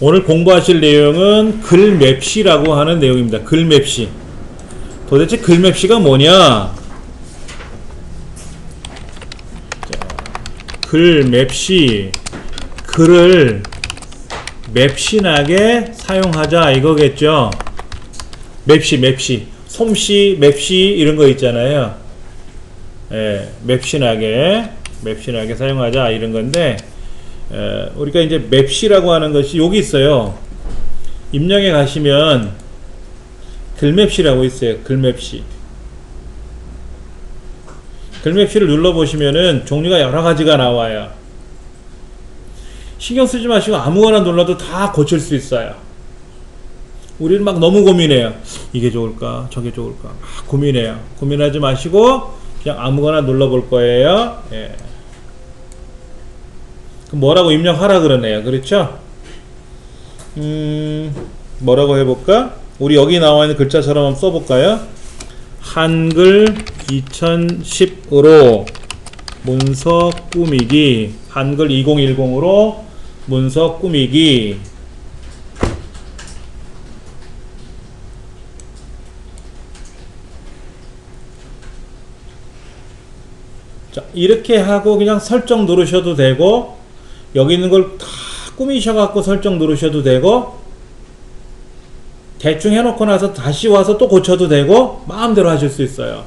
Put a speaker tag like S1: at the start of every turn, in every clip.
S1: 오늘 공부하실 내용은 글맵시라고 하는 내용입니다. 글맵시. 도대체 글맵시가 뭐냐? 글맵시, 글을 맵신하게 사용하자 이거겠죠. 맵시, 솜씨, 맵시 이런 거 있잖아요. 예, 맵신하게 사용하자 이런 건데, 우리가 이제 맵시라고 하는 것이 여기 있어요. 임령에 가시면 글맵시라고 있어요. 글맵시를 눌러보시면은 종류가 여러 가지가 나와요. 신경 쓰지 마시고 아무거나 눌러도 다 고칠 수 있어요. 우리는 막 너무 고민해요. 이게 좋을까? 저게 좋을까? 막 고민해요. 고민하지 마시고 그냥 아무거나 눌러볼 거예요. 예. 그럼 뭐라고 입력하라 그러네요. 그렇죠? 뭐라고 해볼까? 우리 여기 나와 있는 글자처럼 한번 써볼까요? 한글 2010으로 문서 꾸미기, 한글 2010으로 문서 꾸미기. 자, 이렇게 하고 그냥 설정 누르셔도 되고, 여기 있는 걸 다 꾸미셔갖고 설정 누르셔도 되고, 대충 해놓고 나서 다시 와서 또 고쳐도 되고, 마음대로 하실 수 있어요.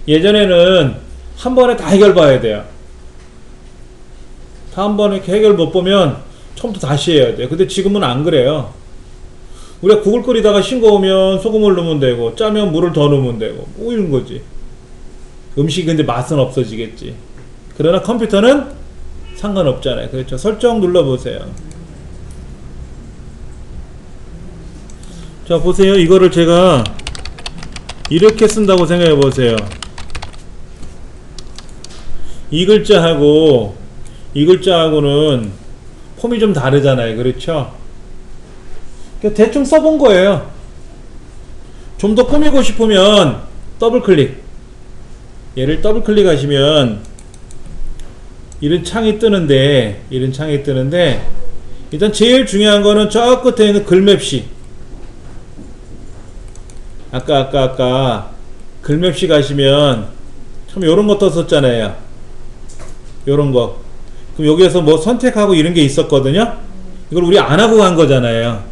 S1: 예전에는 한 번에 다 해결 봐야 돼요. 다 한 번에 이렇게 해결 못 보면 처음부터 다시 해야 돼요. 근데 지금은 안 그래요. 우리가 국을 끓이다가 싱거우면 소금을 넣으면 되고, 짜면 물을 더 넣으면 되고, 뭐 이런 거지. 음식이 근데 맛은 없어지겠지. 그러나 컴퓨터는 상관없잖아요. 그렇죠? 설정 눌러보세요. 자, 보세요. 이거를 제가 이렇게 쓴다고 생각해 보세요. 이 글자하고 이 글자하고는 폼이 좀 다르잖아요. 그렇죠? 대충 써본 거예요. 좀 더 꾸미고 싶으면 더블 클릭. 얘를 더블 클릭하시면 이런 창이 뜨는데, 일단 제일 중요한 거는 저 끝에 있는 글맵시. 아까 글맵시 가시면 참 요런 거 떴었잖아요. 요런 거. 그럼 여기에서 뭐 선택하고 이런 게 있었거든요. 이걸 우리 안 하고 간 거잖아요.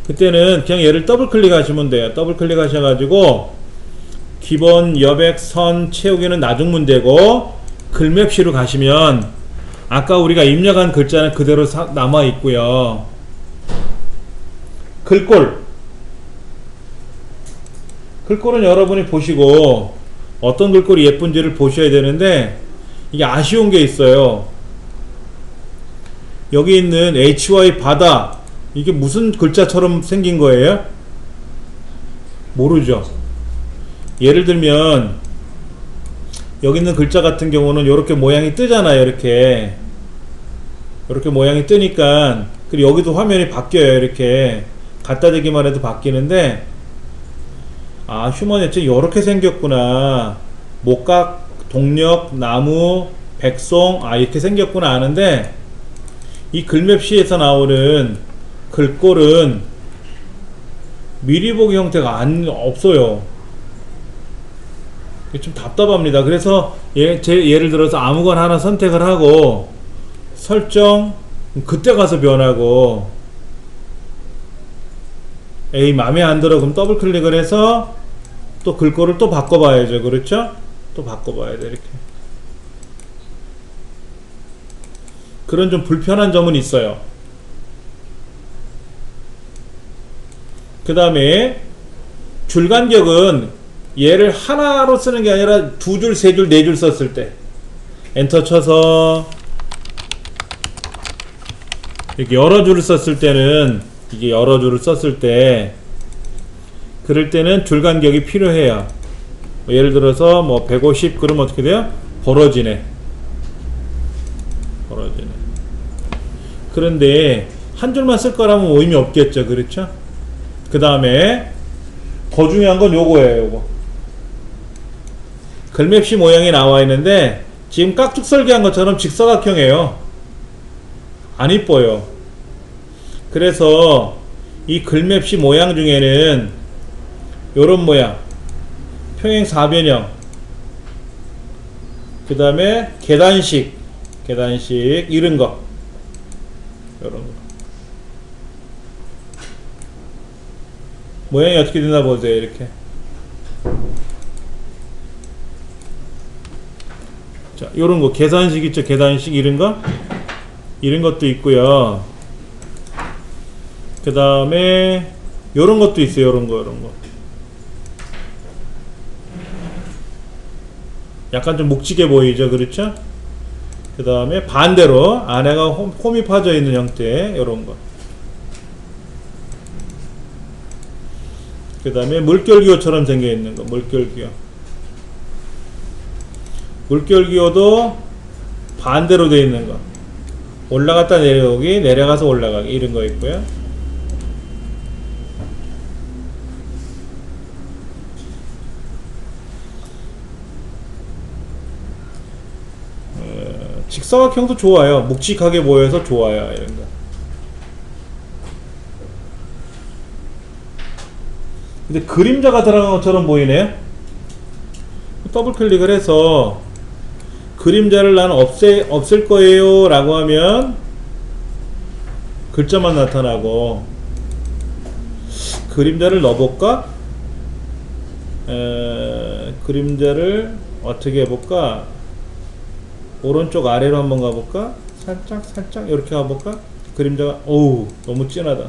S1: 그때는 그냥 얘를 더블 클릭하시면 돼요. 더블 클릭하셔가지고 기본 여백 선 채우기는 나중 문제고, 글맵시로 가시면 아까 우리가 입력한 글자는 그대로 남아 있고요. 글꼴은 여러분이 보시고 어떤 글꼴이 예쁜지를 보셔야 되는데, 이게 아쉬운 게 있어요. 여기 있는 HY 바다, 이게 무슨 글자처럼 생긴 거예요? 모르죠. 예를 들면 여기 있는 글자 같은 경우는 이렇게 모양이 뜨잖아요. 이렇게 모양이 뜨니까, 그리고 여기도 화면이 바뀌어요. 이렇게 갖다 대기만 해도 바뀌는데, 아, 휴먼 엣지 이렇게 생겼구나. 목각, 동력, 나무, 백송, 아 이렇게 생겼구나 하는데, 이 글맵시에서 나오는 글꼴은 미리 보기 형태가 없어요. 좀 답답합니다. 그래서 예를 들어서 아무거나 하나 선택을 하고 설정, 그때 가서 변하고, 에이 맘에 안 들어 그럼 더블 클릭을 해서 또 글꼴을 또 바꿔봐야죠. 그렇죠? 또 바꿔봐야 돼. 이렇게 그런 좀 불편한 점은 있어요. 그 다음에 줄간격은 얘를 하나로 쓰는 게 아니라 두 줄, 세 줄, 네 줄 썼을 때 엔터 쳐서 이렇게 여러 줄을 썼을 때는, 이게 여러 줄을 썼을 때, 그럴 때는 줄간격이 필요해요. 예를 들어서 뭐 150 그러면 어떻게 돼요? 벌어지네. 그런데 한 줄만 쓸 거라면 의미 없겠죠. 그렇죠? 그 다음에 더 중요한 건 요거예요. 요거 글맵시 모양이 나와 있는데 지금 깍둑 설계한 것처럼 직사각형이에요. 안 이뻐요. 그래서 이 글맵시 모양 중에는 요런 모양, 평행 사변형, 그 다음에 계단식 이런 거, 요런 거 모양이 어떻게 되나 보세요. 이렇게. 자, 요런 거 계단식 있죠. 계단식 이런 거, 이런 것도 있고요. 그 다음에 요런 것도 있어요. 요런 거 약간 좀 묵직해 보이죠. 그렇죠? 그 다음에 반대로 안에가 홈이 파져 있는 형태 요런 거. 그 다음에 물결기호처럼 생겨 있는 거. 물결기호도 반대로 되어 있는 거. 올라갔다 내려오기, 내려가서 올라가기 이런 거 있고요. 직사각형도 좋아요. 묵직하게 보여서 좋아요. 이런 거. 근데 그림자가 들어간 것처럼 보이네요. 더블 클릭을 해서 그림자를 나는 없앨 거예요 라고 하면 글자만 나타나고, 그림자를 넣어볼까? 그림자를 어떻게 해볼까? 오른쪽 아래로 한번 가볼까? 살짝 이렇게 가볼까? 그림자가 어우 너무 진하다.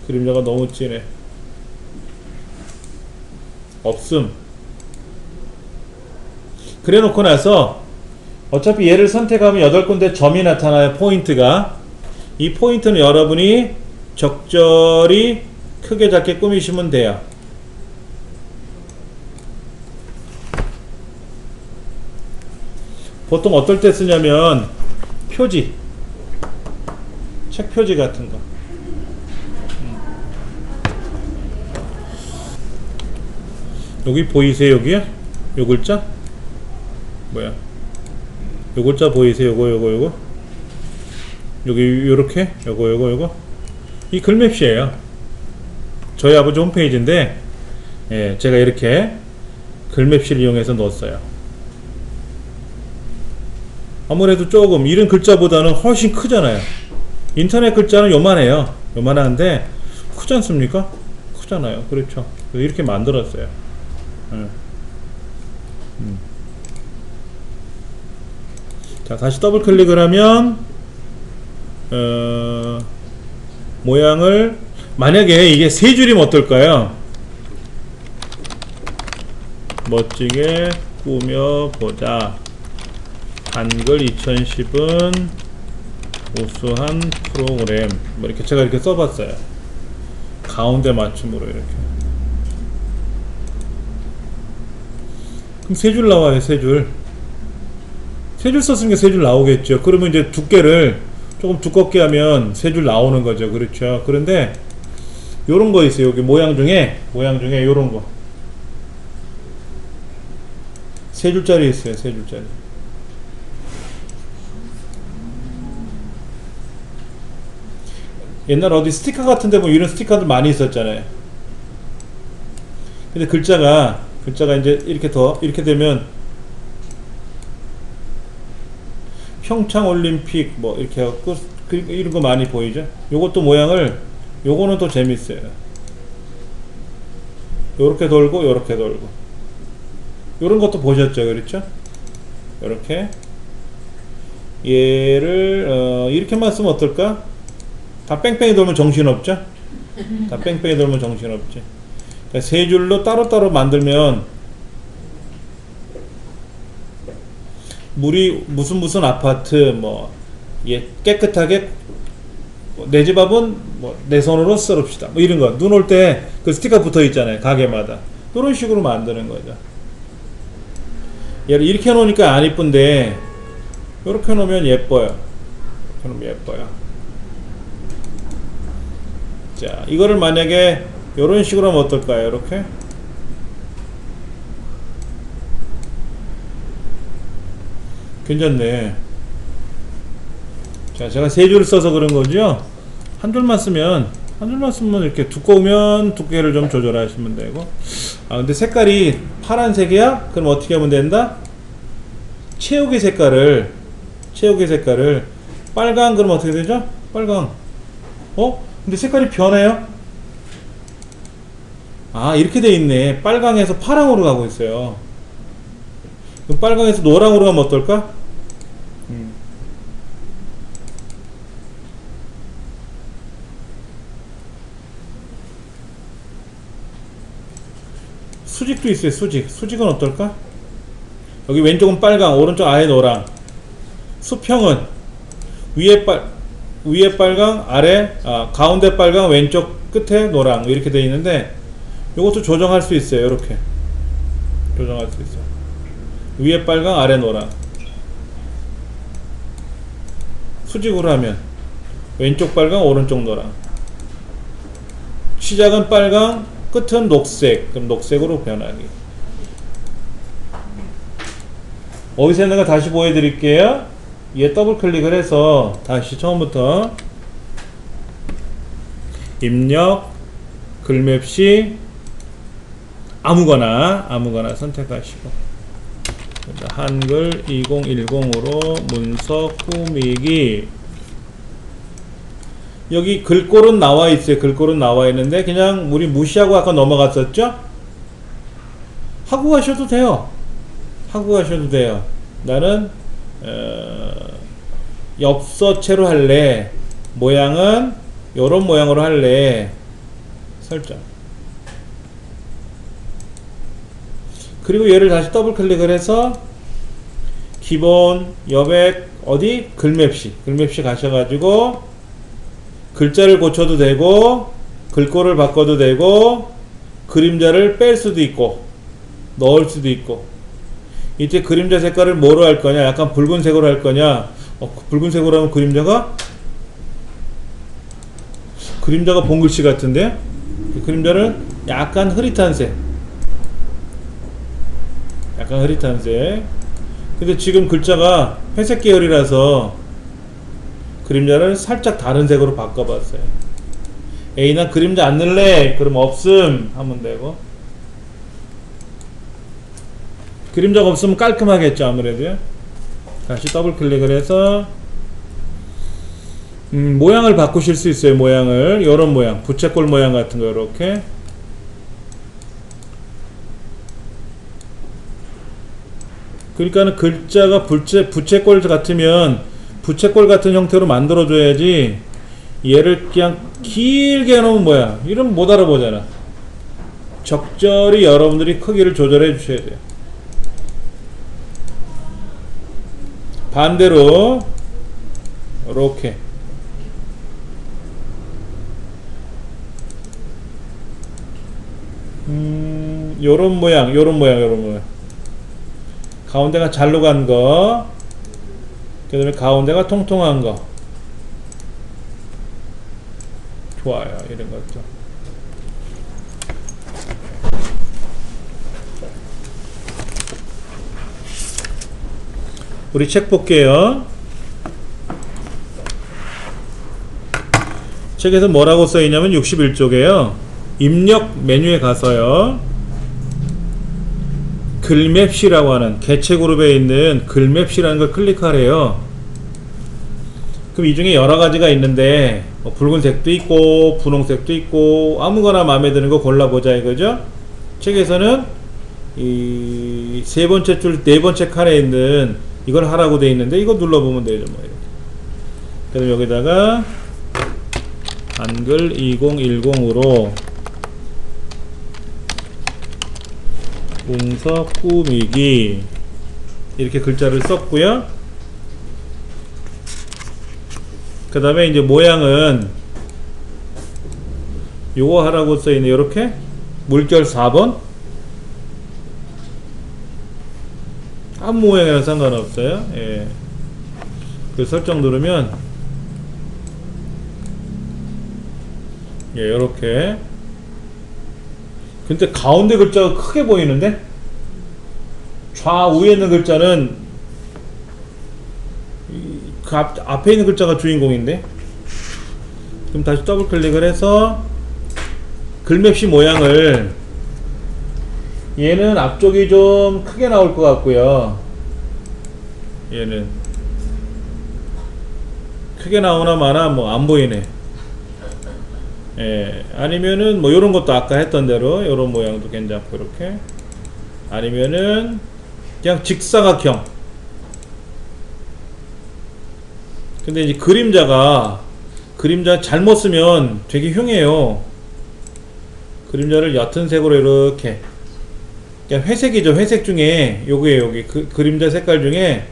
S1: 그림자가 너무 진해. 없음. 그래 놓고 나서 어차피 얘를 선택하면 8군데 점이 나타나요. 포인트가. 이 포인트는 여러분이 적절히 크게 작게 꾸미시면 돼요. 보통 어떨 때 쓰냐면 표지, 책 표지 같은 거. 여기 보이세요? 여기요? 요 글자? 뭐야? 요 글자 보이세요? 요거 여기 요렇게 요거 이 글맵시에요. 저희 아버지 홈페이지인데, 예, 제가 이렇게 글맵시를 이용해서 넣었어요. 아무래도 조금 이런 글자보다는 훨씬 크잖아요. 인터넷 글자는 요만해요. 요만한데 크지 않습니까? 크잖아요. 그렇죠. 이렇게 만들었어요. 자, 다시 더블 클릭을 하면 모양을, 만약에 이게 세 줄이면 어떨까요? 멋지게 꾸며보자. 한글 2010은 우수한 프로그램. 뭐 이렇게 제가 이렇게 써봤어요. 가운데 맞춤으로 이렇게. 그럼 세 줄 나와요. 세 줄 썼으니까 세 줄 나오겠죠. 그러면 이제 두께를 조금 두껍게 하면 세 줄 나오는 거죠. 그렇죠. 그런데 요런 거 있어요. 여기 모양 중에 요런 거 세 줄짜리 있어요. 세 줄짜리. 옛날 어디 스티커 같은데 뭐 이런 스티커들 많이 있었잖아요. 근데 글자가 이제 이렇게 되면 평창 올림픽 뭐 이렇게 해갖고 이런 거 많이 보이죠. 요것도 모양을, 요거는 또 재밌어요. 요렇게 돌고 요런 것도 보셨죠. 그렇죠? 요렇게 얘를 이렇게만 쓰면 어떨까? 다 뺑뺑이 돌면 정신없죠? 다 뺑뺑이 돌면 정신없지. 그러니까 세 줄로 따로따로 만들면 무슨 아파트 뭐 깨끗하게 내 집 앞은 뭐 내 손으로 썰읍시다 뭐 이런 거, 눈 올 때 그 스티커 붙어 있잖아요. 가게마다. 이런 식으로 만드는 거죠. 얘를 이렇게 놓으니까 안 이쁜데 이렇게 놓으면 예뻐요. 자, 이거를 만약에 이런 식으로 하면 어떨까요? 이렇게 괜찮네. 자, 제가 세 줄을 써서 그런 거죠. 한 줄만 쓰면 이렇게 두꺼우면 두께를 좀 조절하시면 되고. 아, 근데 색깔이 파란색이야? 그럼 어떻게 하면 된다? 채우기 색깔을 빨강. 그럼 어떻게 되죠? 빨강. 근데 색깔이 변해요? 아, 이렇게 돼 있네. 빨강에서 파랑으로 가고 있어요. 그럼 빨강에서 노랑으로 가면 어떨까? 수직도 있어요. 수직은 어떨까? 여기 왼쪽은 빨강, 오른쪽 아예 노랑. 수평은 위에 빨강, 가운데 빨강, 왼쪽 끝에 노랑 이렇게 돼 있는데, 이것도 조정할 수 있어요. 이렇게 조정할 수 있어요. 위에 빨강, 아래 노랑. 수직으로 하면 왼쪽 빨강, 오른쪽 노랑. 시작은 빨강, 끝은 녹색. 그럼 녹색으로 변하기. 어디서 했는가 다시 보여드릴게요. 얘 더블 클릭을 해서 다시 처음부터 입력, 글맵시 아무거나 선택하시고, 한글 2010으로 문서 꾸미기. 여기 글꼴은 나와 있어요. 글꼴은 나와 있는데 그냥 우리 무시하고 아까 넘어갔었죠? 하고 가셔도 돼요. 나는 엽서체로 할래. 모양은 요런 모양으로 할래. 설정. 그리고 얘를 다시 더블 클릭을 해서 기본 여백 어디 글맵시 가셔가지고 글자를 고쳐도 되고 글꼴을 바꿔도 되고 그림자를 뺄 수도 있고 넣을 수도 있고. 이때 그림자 색깔을 뭐로 할 거냐? 약간 붉은색으로 할 거냐? 붉은색으로 하면 그림자가 봉글씨 같은데? 그림자를 약간 흐릿한 색. 근데 지금 글자가 회색 계열이라서 그림자를 살짝 다른 색으로 바꿔봤어요. 에이, 난 그림자 안 넣을래. 그럼 없음 하면 되고. 그림자가 없으면 깔끔하겠죠, 아무래도요. 다시 더블 클릭을 해서 모양을 바꾸실 수 있어요. 모양을 요런 모양, 부채꼴 모양 같은 거 이렇게. 그러니까는 글자가 부채꼴 같으면 부채꼴 같은 형태로 만들어 줘야지, 얘를 그냥 길게 해놓으면 뭐야, 이러면 못 알아보잖아. 적절히 여러분들이 크기를 조절해 주셔야 돼요. 반대로 이렇게 요런 모양. 가운데가 잘로 간 거, 그 다음에 가운데가 통통한 거. 좋아요. 이런 것도. 우리 책 볼게요. 책에서 뭐라고 써있냐면 61쪽에요. 입력 메뉴에 가서요. 글맵시라고 하는 개체 그룹에 있는 글맵시라는 걸 클릭하래요. 그럼 이 중에 여러 가지가 있는데 붉은색도 있고 분홍색도 있고 아무거나 마음에 드는 거 골라보자 이거죠. 책에서는 이 세 번째 줄 네 번째 칸에 있는 이걸 하라고 돼 있는데 이거 눌러보면 되죠. 뭐 이렇게. 그럼 여기다가 한글 2010으로 문서 꾸미기 이렇게 글자를 썼고요. 그 다음에 이제 모양은 요거 하라고 써있네. 요렇게 물결 4번 아무 모양이랑 상관없어요. 예. 그 설정 누르면 예, 요렇게. 근데 가운데 글자가 크게 보이는데 좌우에 있는 글자는 그 앞에 있는 글자가 주인공인데. 그럼 다시 더블 클릭을 해서 글맵시 모양을, 얘는 앞쪽이 좀 크게 나올 것 같고요. 얘는 크게 나오나 마나 뭐 안 보이네. 예, 아니면은 뭐 요런 것도 아까 했던 대로 요런 모양도 괜찮고, 이렇게. 아니면은 그냥 직사각형. 근데 이제 그림자 잘못 쓰면 되게 흉해요. 그림자를 옅은 색으로 이렇게, 그냥 회색이죠. 회색 중에 요게 여기 그림자 색깔 중에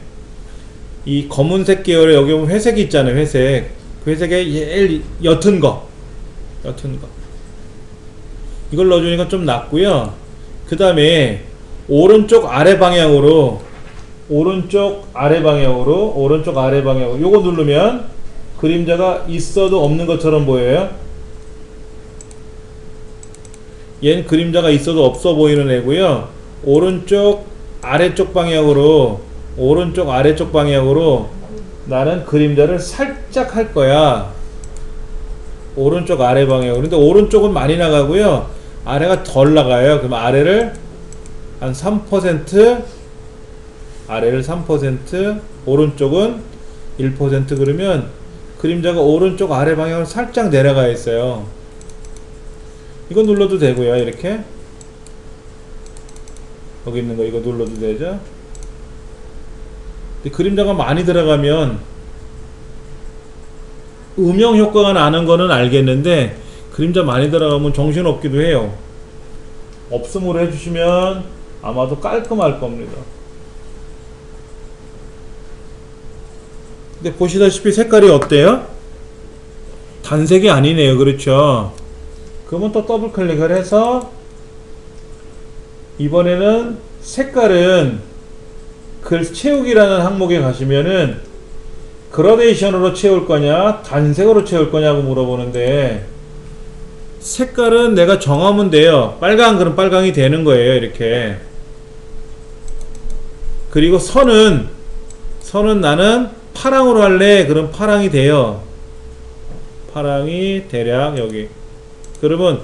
S1: 이 검은색 계열의, 여기 보면 회색이 있잖아요. 회색. 그 회색에 제일 옅은 거 이걸 넣어주니까 좀 낫고요. 그 다음에 오른쪽 아래 방향으로 요거 누르면 그림자가 있어도 없는 것처럼 보여요. 얘는 그림자가 있어도 없어 보이는 애고요. 오른쪽 아래쪽 방향으로 나는 그림자를 살짝 할 거야. 오른쪽 아래 방향으로. 근데 오른쪽은 많이 나가고요, 아래가 덜 나가요. 그럼 아래를 한 3%, 아래를 3%, 오른쪽은 1%. 그러면 그림자가 오른쪽 아래 방향으로 살짝 내려가 있어요. 이거 눌러도 되고요. 이렇게 여기 있는 거 이거 눌러도 되죠. 근데 그림자가 많이 들어가면 음영 효과가 나는 거는 알겠는데, 그림자 많이 들어가면 정신없기도 해요. 없음으로 해주시면 아마도 깔끔할 겁니다. 근데 보시다시피 색깔이 어때요? 단색이 아니네요. 그렇죠? 그러면 또 더블 클릭을 해서 이번에는 색깔은 글 채우기라는 항목에 가시면은 그라데이션으로 채울 거냐 단색으로 채울 거냐고 물어보는데, 색깔은 내가 정하면 돼요. 빨강 그럼 빨강이 되는 거예요. 이렇게. 그리고 선은 나는 파랑으로 할래. 그럼 파랑이 돼요. 파랑이 대략 여기. 그러면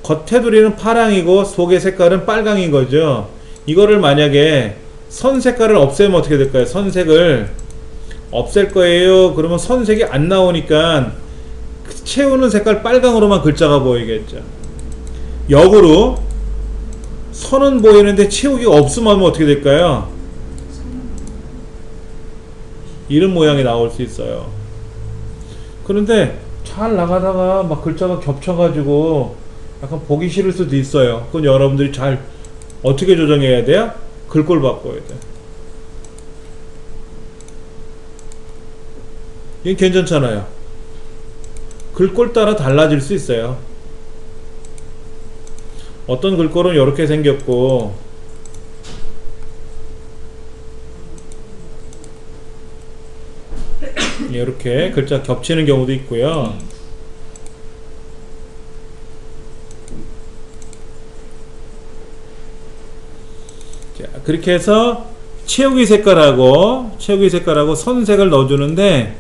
S1: 겉테두리는 파랑이고 속의 색깔은 빨강인 거죠. 이거를 만약에 선 색깔을 없애면 어떻게 될까요? 선색을 없앨 거예요. 그러면 선색이 안 나오니까 채우는 색깔 빨강으로만 글자가 보이겠죠. 역으로 선은 보이는데 채우기가 없으면 하면 어떻게 될까요? 이런 모양이 나올 수 있어요. 그런데 잘 나가다가 막 글자가 겹쳐가지고 약간 보기 싫을 수도 있어요. 그건 여러분들이 잘 어떻게 조정해야 돼요? 글꼴 바꿔야 돼. 이게 괜찮잖아요. 글꼴 따라 달라질 수 있어요. 어떤 글꼴은 이렇게 생겼고, 이렇게 글자 겹치는 경우도 있고요. 자, 그렇게 해서 채우기 색깔하고 선색을 넣어주는데,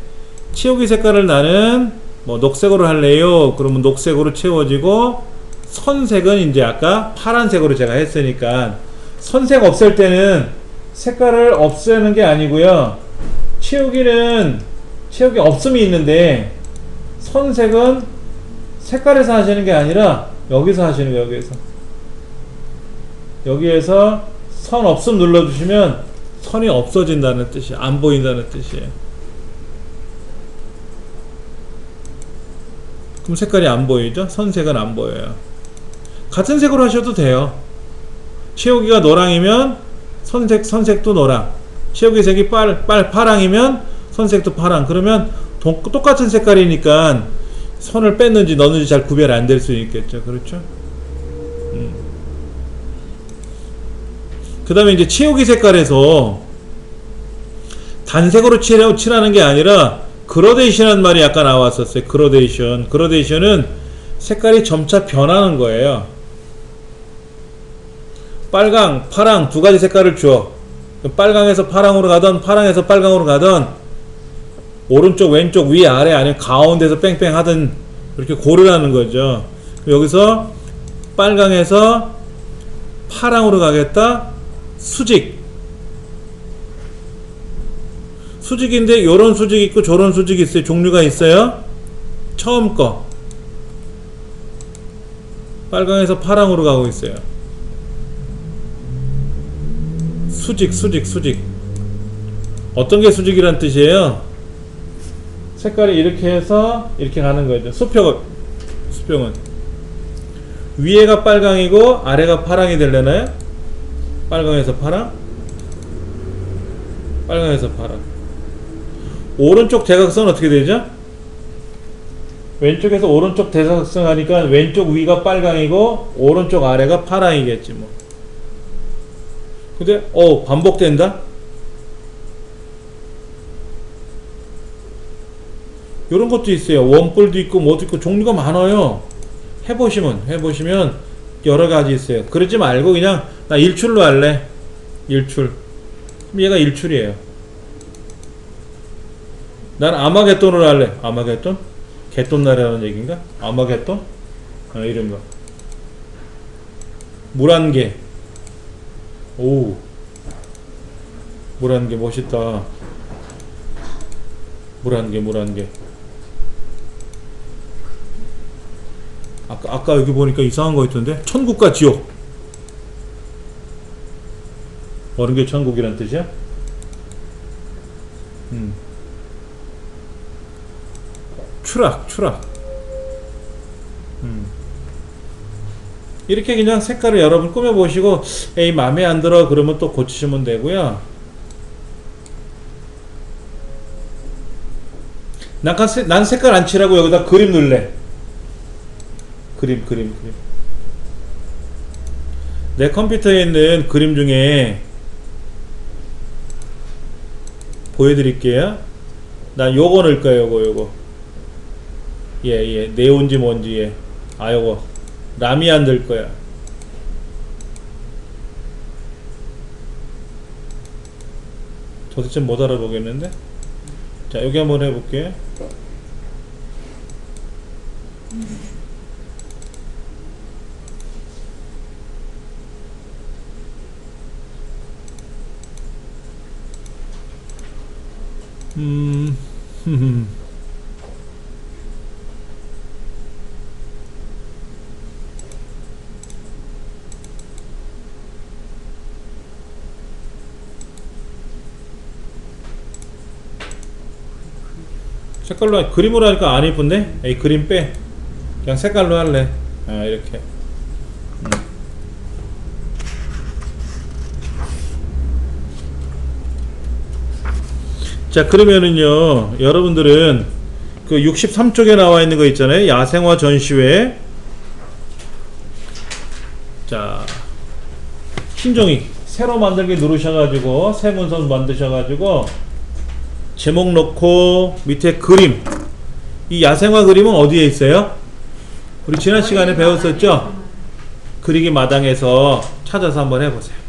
S1: 채우기 색깔을 나는 뭐 녹색으로 할래요. 그러면 녹색으로 채워지고, 선색은 이제 아까 파란색으로 제가 했으니까, 선색 없앨 때는 색깔을 없애는 게 아니고요, 채우기 없음이 있는데, 선색은 색깔에서 하시는 게 아니라 여기서 하시는 거예요. 여기에서 선 없음 눌러주시면 선이 없어진다는 뜻이에요. 안 보인다는 뜻이에요. 그럼 색깔이 안 보이죠? 선색은 안 보여요. 같은 색으로 하셔도 돼요. 채우기가 노랑이면 선색도 노랑, 채우기 색이 파랑이면 선색도 파랑. 그러면 똑같은 색깔이니까 선을 뺐는지 넣는지 잘 구별 안 될 수 있겠죠. 그렇죠? 그 다음에 이제 채우기 색깔에서 단색으로 칠하는 게 아니라 그라데이션이라는 말이 아까 나왔었어요. 그라데이션은 색깔이 점차 변하는 거예요. 빨강, 파랑 두 가지 색깔을 줘. 빨강에서 파랑으로 가던 파랑에서 빨강으로 가던 오른쪽, 왼쪽, 위, 아래, 아니면 가운데서 뺑뺑 하든 이렇게 고르라는 거죠. 여기서 빨강에서 파랑으로 가겠다. 수직. 수직인데 요런 수직 있고 저런 수직 있어요. 종류가 있어요. 처음 거 빨강에서 파랑으로 가고 있어요. 수직, 수직, 수직. 어떤 게 수직이란 뜻이에요? 색깔이 이렇게 해서 이렇게 가는 거죠. 수평은 위에가 빨강이고 아래가 파랑이 되려나요? 빨강에서 파랑, 빨강에서 파랑. 오른쪽 대각선 어떻게 되죠? 왼쪽에서 오른쪽 대각선 하니까 왼쪽 위가 빨강이고 오른쪽 아래가 파랑이겠지 뭐. 근데 반복된다? 요런 것도 있어요. 원뿔도 있고 뭐도 있고 종류가 많아요. 해보시면 여러 가지 있어요. 그러지 말고 그냥 나 일출로 할래. 일출. 그럼 얘가 일출이에요. 난 아마겟돈으로 할래. 아마겟돈? 개똥나라는 얘기인가? 아마겟돈? 이런 거. 물안개. 오. 물안개 멋있다. 물안개. 아까 여기 보니까 이상한 거 있던데? 천국과 지옥. 어느 게 천국이란 뜻이야? 추락. 이렇게 그냥 색깔을 여러분 꾸며보시고, 에이, 맘에 안 들어. 그러면 또 고치시면 되고요. 난 색깔 안 칠하고 여기다 그림 넣을래. 그림. 내 컴퓨터에 있는 그림 중에 보여드릴게요. 난 요거 넣을 거예요. 요거. 예. 네온지 뭔지. 예. 요거. 라미안 넣을 거야. 도대체 못 알아보겠는데? 자, 여기 한번 해볼게. 색깔로 그림으로 하니까 안 이쁜데? 에이, 그림 빼. 그냥 색깔로 할래. 이렇게. 자, 그러면은요, 여러분들은 그 63쪽에 나와 있는 거 있잖아요. 야생화 전시회. 자, 신종이 새로 만들기 누르셔가지고 새 문서 만드셔가지고 제목 넣고 밑에 그림. 이 야생화 그림은 어디에 있어요? 우리 지난 시간에 배웠었죠? 그리기 마당에서 찾아서 한번 해보세요.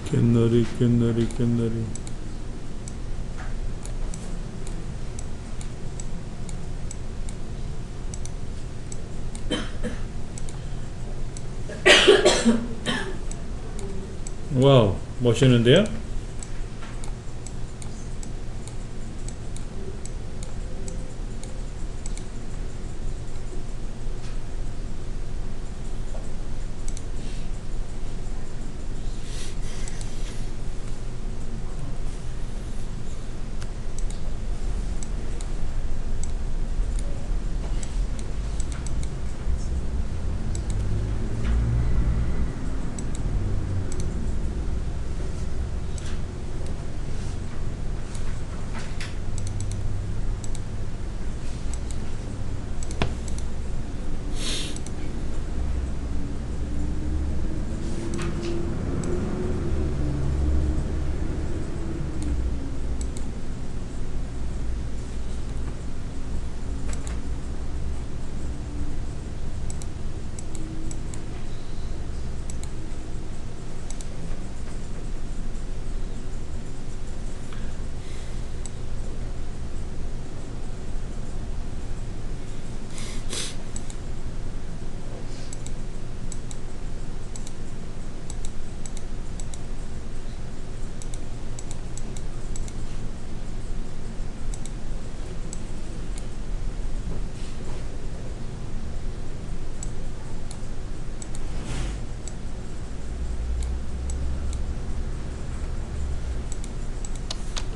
S1: 깻놀이 깻놀이 깻놀이. 와우, 멋있는데요?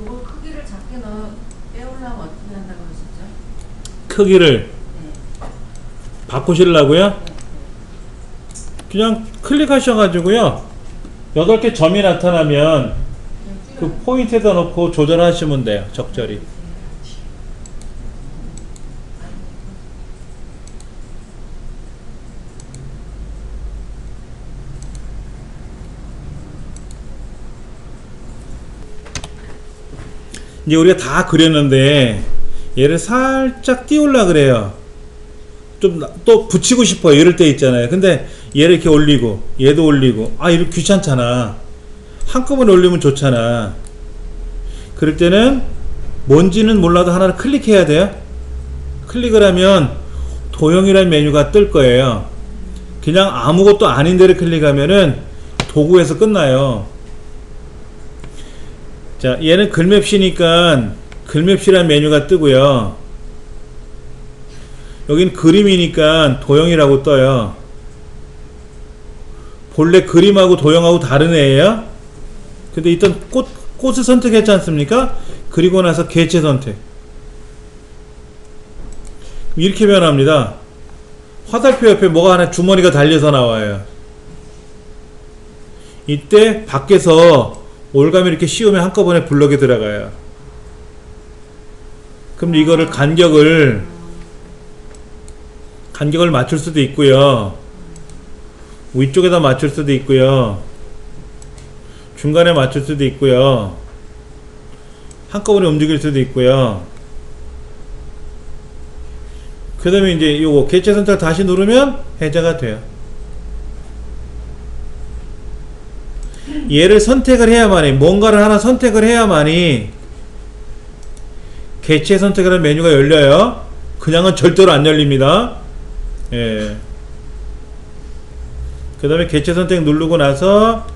S2: 요거 크기를 작게 빼오려면 어떻게 한다고 하셨죠?
S1: 크기를
S2: 네.
S1: 바꾸시려고요?
S2: 네.
S1: 그냥 클릭하셔가지고요. 8개 점이 나타나면 그 포인트에다 놓고 조절하시면 돼요. 적절히. 이제 우리가 다 그렸는데 얘를 살짝 띄우려 그래요. 좀 또 붙이고 싶어요. 이럴 때 있잖아요. 근데 얘를 이렇게 올리고 얘도 올리고 이렇게 귀찮잖아. 한꺼번에 올리면 좋잖아. 그럴 때는 뭔지는 몰라도 하나를 클릭해야 돼요. 클릭을 하면 도형이라는 메뉴가 뜰 거예요. 그냥 아무것도 아닌 데를 클릭하면은 도구에서 끝나요. 자, 얘는 글맵시니까 글맵시라는 메뉴가 뜨고요. 여긴 그림이니까 도형이라고 떠요. 본래 그림하고 도형하고 다른 애예요. 근데 일단 꽃을 선택했지 않습니까? 그리고 나서 개체 선택. 이렇게 변합니다. 화살표 옆에 뭐가 하나 주머니가 달려서 나와요. 이때 밖에서 올가미 이렇게 씌우면 한꺼번에 블럭에 들어가요. 그럼 이거를 간격을 맞출 수도 있고요. 위쪽에다 맞출 수도 있고요. 중간에 맞출 수도 있고요. 한꺼번에 움직일 수도 있고요. 그 다음에 이제 요거 개체 선택을 다시 누르면 해제가 돼요. 얘를 선택을 해야만이, 뭔가를 하나 선택을 해야만이 개체 선택을 하는 메뉴가 열려요. 그냥은 절대로 안 열립니다. 예. 그 다음에 개체 선택 누르고 나서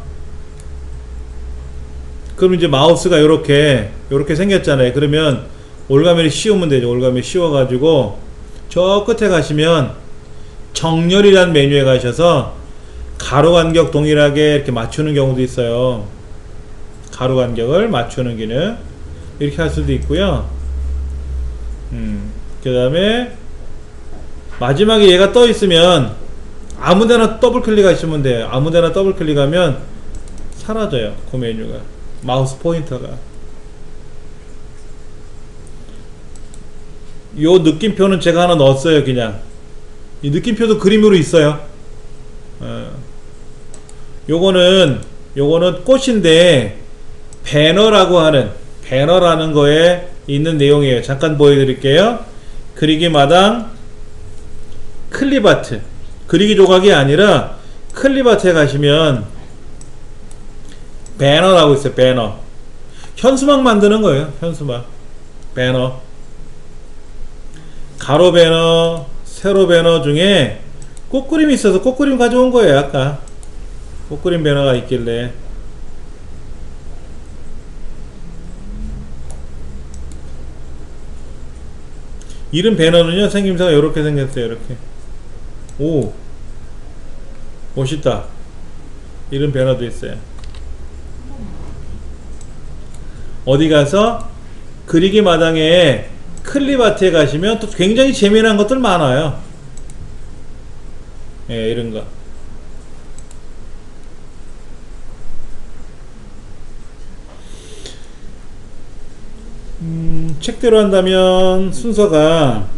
S1: 그럼 이제 마우스가 요렇게 생겼잖아요. 그러면 올가미를 씌우면 되죠. 올가미 씌워가지고 저 끝에 가시면 정렬이라는 메뉴에 가셔서 가로 간격 동일하게 이렇게 맞추는 경우도 있어요. 가로 간격을 맞추는 기능 이렇게 할 수도 있고요. 그 다음에 마지막에 얘가 떠 있으면 아무데나 더블 클릭하시면 돼요. 아무데나 더블 클릭하면 사라져요. 그 메뉴가, 마우스 포인터가. 요 느낌표는 제가 하나 넣었어요. 그냥 이 느낌표도 그림으로 있어요. 요거는 꽃인데 배너라는 거에 있는 내용이에요. 잠깐 보여드릴게요. 그리기 마당 클립아트, 그리기 조각이 아니라 클립아트에 가시면 배너라고 있어요. 배너. 현수막 만드는 거예요. 현수막. 배너. 가로 배너, 세로 배너 중에 꽃그림이 있어서 꽃그림 가져온 거예요. 아까 꽃그림 배너가 있길래. 이름 배너는요, 생김새가 이렇게 생겼어요. 이렇게. 오, 멋있다. 이름 배너도 있어요. 어디 가서 그리기 마당에 클립아트에 가시면 또 굉장히 재미난 것들 많아요. 예, 이런 거. 책대로 한다면 순서가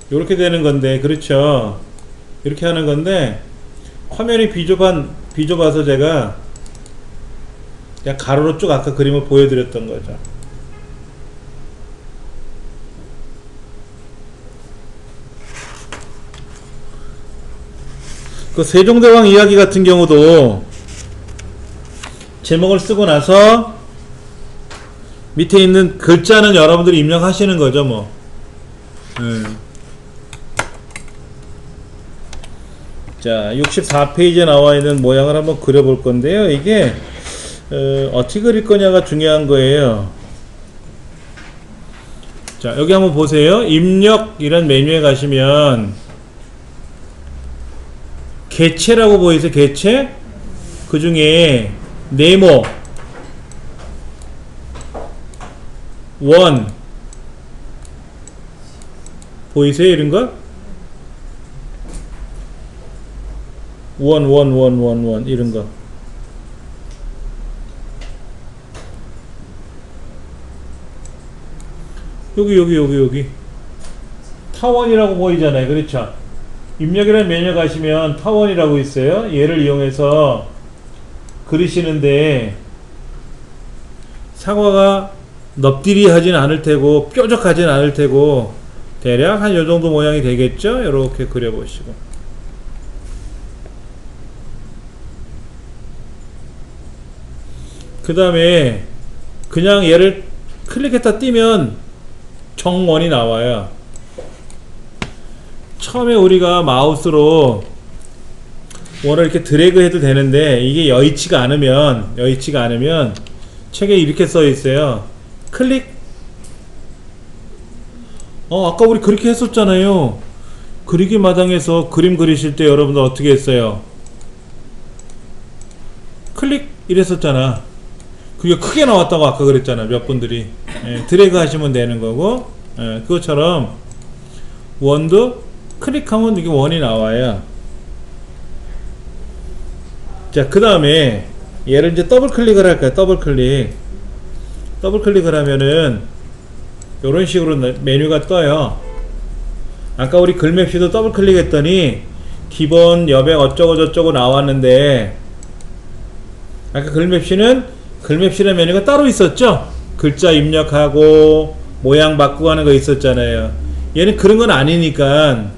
S1: 이렇게 되는 건데, 그렇죠? 이렇게 하는 건데, 화면이 비좁아서 제가 그냥 가로로 쭉 아까 그림을 보여드렸던 거죠. 그 세종대왕 이야기 같은 경우도 제목을 쓰고 나서 밑에 있는 글자는 여러분들이 입력하시는 거죠, 뭐. 자, 64페이지에 나와 있는 모양을 한번 그려볼 건데요. 이게 어떻게 그릴 거냐가 중요한 거예요. 자, 여기 한번 보세요. 입력 이런 메뉴에 가시면 개체라고 보이세요? 개체? 그 중에 네모, 원 보이세요? 이런 거? 원 이런 거. 여기 타원이라고 보이잖아요. 그렇죠? 입력이라는 메뉴 가시면 타원이라고 있어요. 얘를 이용해서 그리시는데 사과가 넙디리 하진 않을 테고 뾰족하진 않을 테고 대략 한 요정도 모양이 되겠죠? 이렇게 그려보시고, 그 다음에 그냥 얘를 클릭했다 띄면 정원이 나와요. 처음에 우리가 마우스로 원을 이렇게 드래그 해도 되는데 이게 여의치가 않으면 책에 이렇게 써 있어요. 클릭. 아까 우리 그렇게 했었잖아요. 그리기 마당에서 그림 그리실 때 여러분들 어떻게 했어요? 클릭 이랬었잖아. 그게 크게 나왔다고 아까 그랬잖아. 몇 분들이. 드래그 하시면 되는 거고, 그것처럼 원도 클릭하면 이게 원이 나와요. 자, 그 다음에 얘를 이제 더블 클릭을 할까요? 더블 클릭을 하면은 이런 식으로 메뉴가 떠요. 아까 우리 글맵시도 더블 클릭했더니 기본 여백 어쩌고 저쩌고 나왔는데, 아까 글맵시라는 메뉴가 따로 있었죠? 글자 입력하고 모양 바꾸고 하는 거 있었잖아요. 얘는 그런 건 아니니까.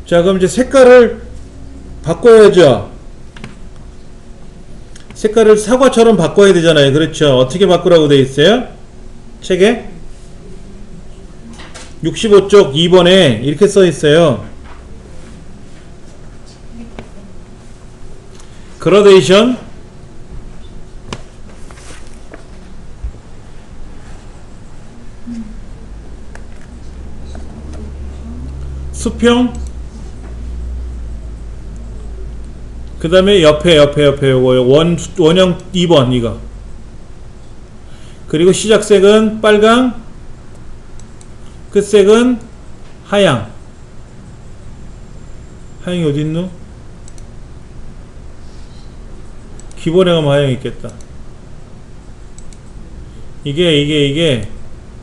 S1: 자, 그럼 이제 색깔을 바꿔야죠. 색깔을 사과처럼 바꿔야 되잖아요. 그렇죠? 어떻게 바꾸라고 되어 있어요? 책에 65쪽 2번에 이렇게 써 있어요. 그라데이션, 수평, 그 다음에 옆에 요거 원형 2번 이거. 그리고 시작색은 빨강, 끝색은 하양. 하양이 어딨노? 기본에 가면 하양이 있겠다. 이게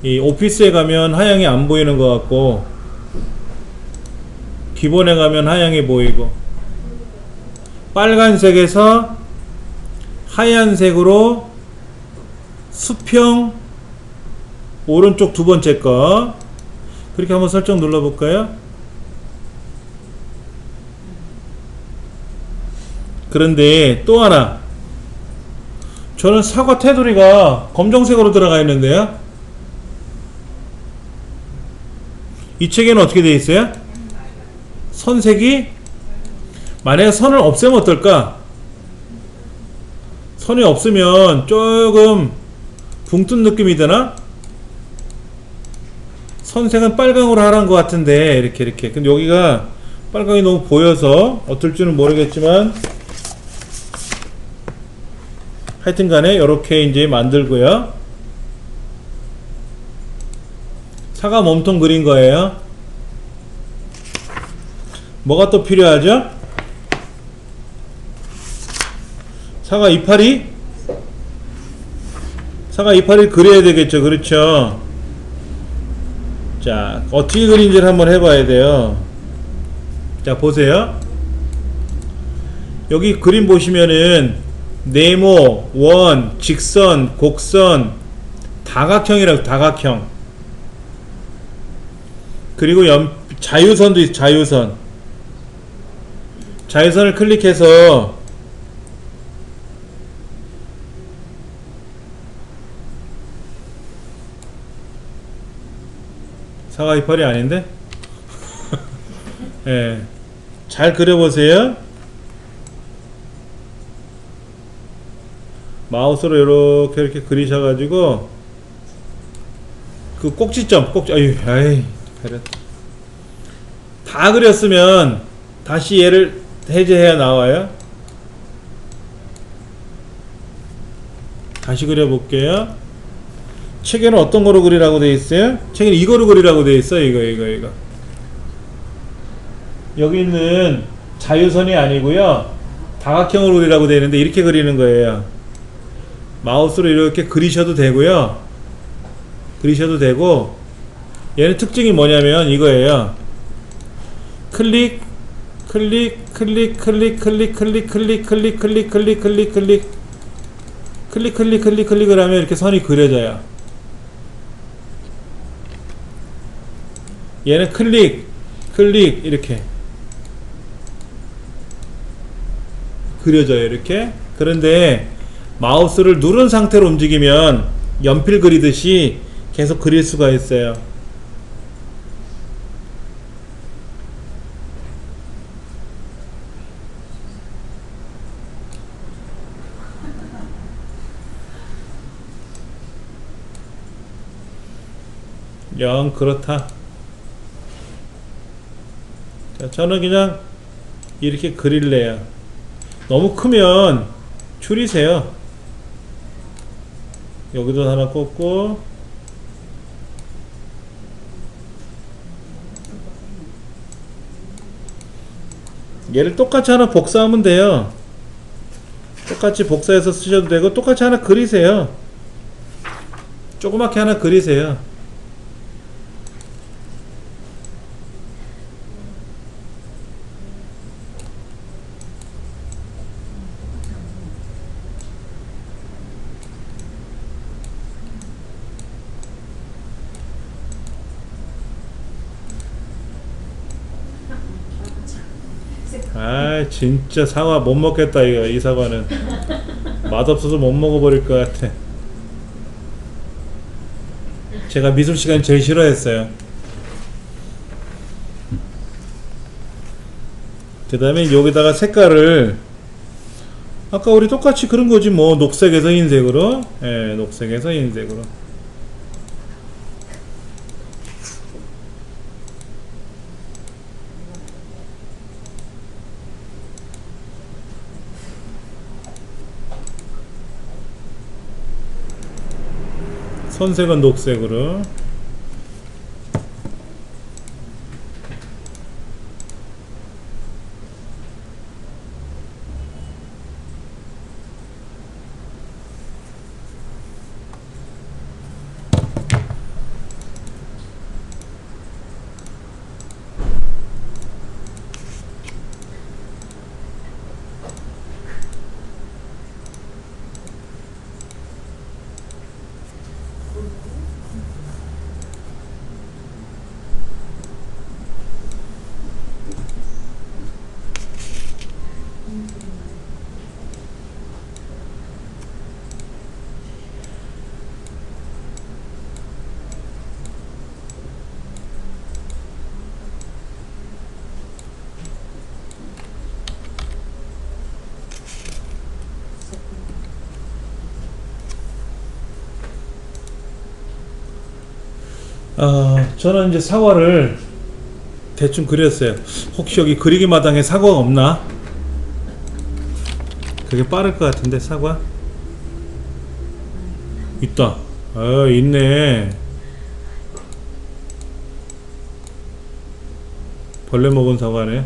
S1: 이 오피스에 가면 하양이 안 보이는 것 같고, 기본에 가면 하양이 보이고, 빨간색에서 하얀색으로 수평, 오른쪽 두 번째 거, 그렇게 한번 설정 눌러볼까요? 그런데 또 하나, 저는 사과 테두리가 검정색으로 들어가 있는데요. 이 책에는 어떻게 되어 있어요? 선색이, 만약에 선을 없애면 어떨까? 선이 없으면 조금 붕 뜬 느낌이 드나? 선색은 빨강으로 하라는 것 같은데, 이렇게. 근데 여기가 빨강이 너무 보여서 어떨지는 모르겠지만, 하여튼 간에 이렇게 이제 만들고요. 사과 몸통 그린 거예요. 뭐가 또 필요하죠? 사과 이파리? 사과 이파리를 그려야 되겠죠. 그렇죠. 자, 어떻게 그린지를 한번 해봐야 돼요. 자, 보세요. 여기 그림 보시면은 네모, 원, 직선, 곡선, 다각형이라고, 다각형. 그리고 자유선도 있어. 자유선을 클릭해서 사과 이파리 아닌데? 예. 잘 그려보세요. 마우스로 이렇게 그리셔가지고 그 꼭지점, 아이 다 그렸으면 다시 얘를 해제해야 나와요. 다시 그려볼게요. 책에는 어떤 거로 그리라고 되어 있어요? 책에는 이거로 그리라고 되어 있어요. 이거. 여기 있는 자유선이 아니고요, 다각형으로 그리라고 되어 있는데 이렇게 그리는 거예요. 마우스로 이렇게 그리셔도 되고요, 그리셔도 되고, 얘는 특징이 뭐냐면 이거예요. 클릭 클릭을 하면 이렇게 선이 그려져요. 얘는 클릭 이렇게 그려져요. 이렇게. 그런데 마우스를 누른 상태로 움직이면 연필 그리듯이 계속 그릴 수가 있어요. 영 그렇다. 자, 저는 그냥 이렇게 그릴래요. 너무 크면 줄이세요. 여기도 하나 꽂고, 얘를 똑같이 하나 복사하면 돼요. 똑같이 복사해서 쓰셔도 되고, 똑같이 하나 그리세요. 조그맣게 하나 그리세요. 아, 진짜 사과 못 먹겠다. 이 사과는 맛없어서 못 먹어버릴 것 같아. 제가 미술 시간 제일 싫어했어요. 그 다음에 여기다가 색깔을 아까 우리 똑같이 그런 거지 뭐. 녹색에서 흰색으로, 예, 녹색에서 흰색으로. 선색은 녹색으로. 저는 이제 사과를 대충 그렸어요. 혹시 여기 그리기 마당에 사과가 없나? 그게 빠를 것 같은데. 사과 있다. 있네. 벌레 먹은 사과네.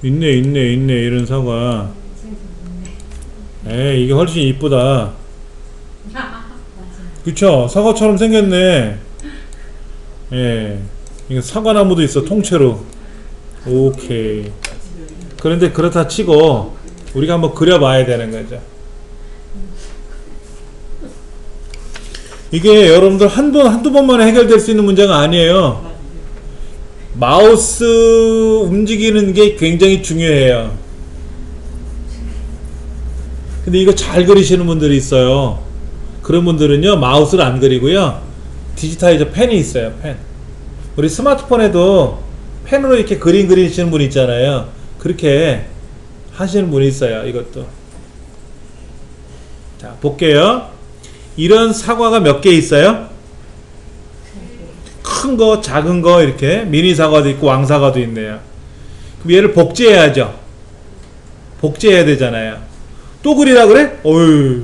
S1: 있네 이런 사과. 이게 훨씬 이쁘다. 그쵸? 사과처럼 생겼네. 이거 사과나무도 있어, 통째로. 오케이. 그런데 그렇다 치고 우리가 한번 그려봐야 되는 거죠. 이게 여러분들 한두 번만에 해결될 수 있는 문제가 아니에요. 마우스 움직이는 게 굉장히 중요해요. 근데 이거 잘 그리시는 분들이 있어요. 그런 분들은요, 마우스를 안 그리고요, 디지타이저 펜이 있어요. 펜. 우리 스마트폰에도 펜으로 이렇게 그림 그리시는 분 있잖아요. 그렇게 하시는 분이 있어요. 이것도. 자, 볼게요. 이런 사과가 몇 개 있어요? 큰 거, 작은 거, 이렇게 미니 사과도 있고 왕사과도 있네요. 그럼 얘를 복제해야죠. 복제해야 되잖아요. 또 그리라 그래? 어휴,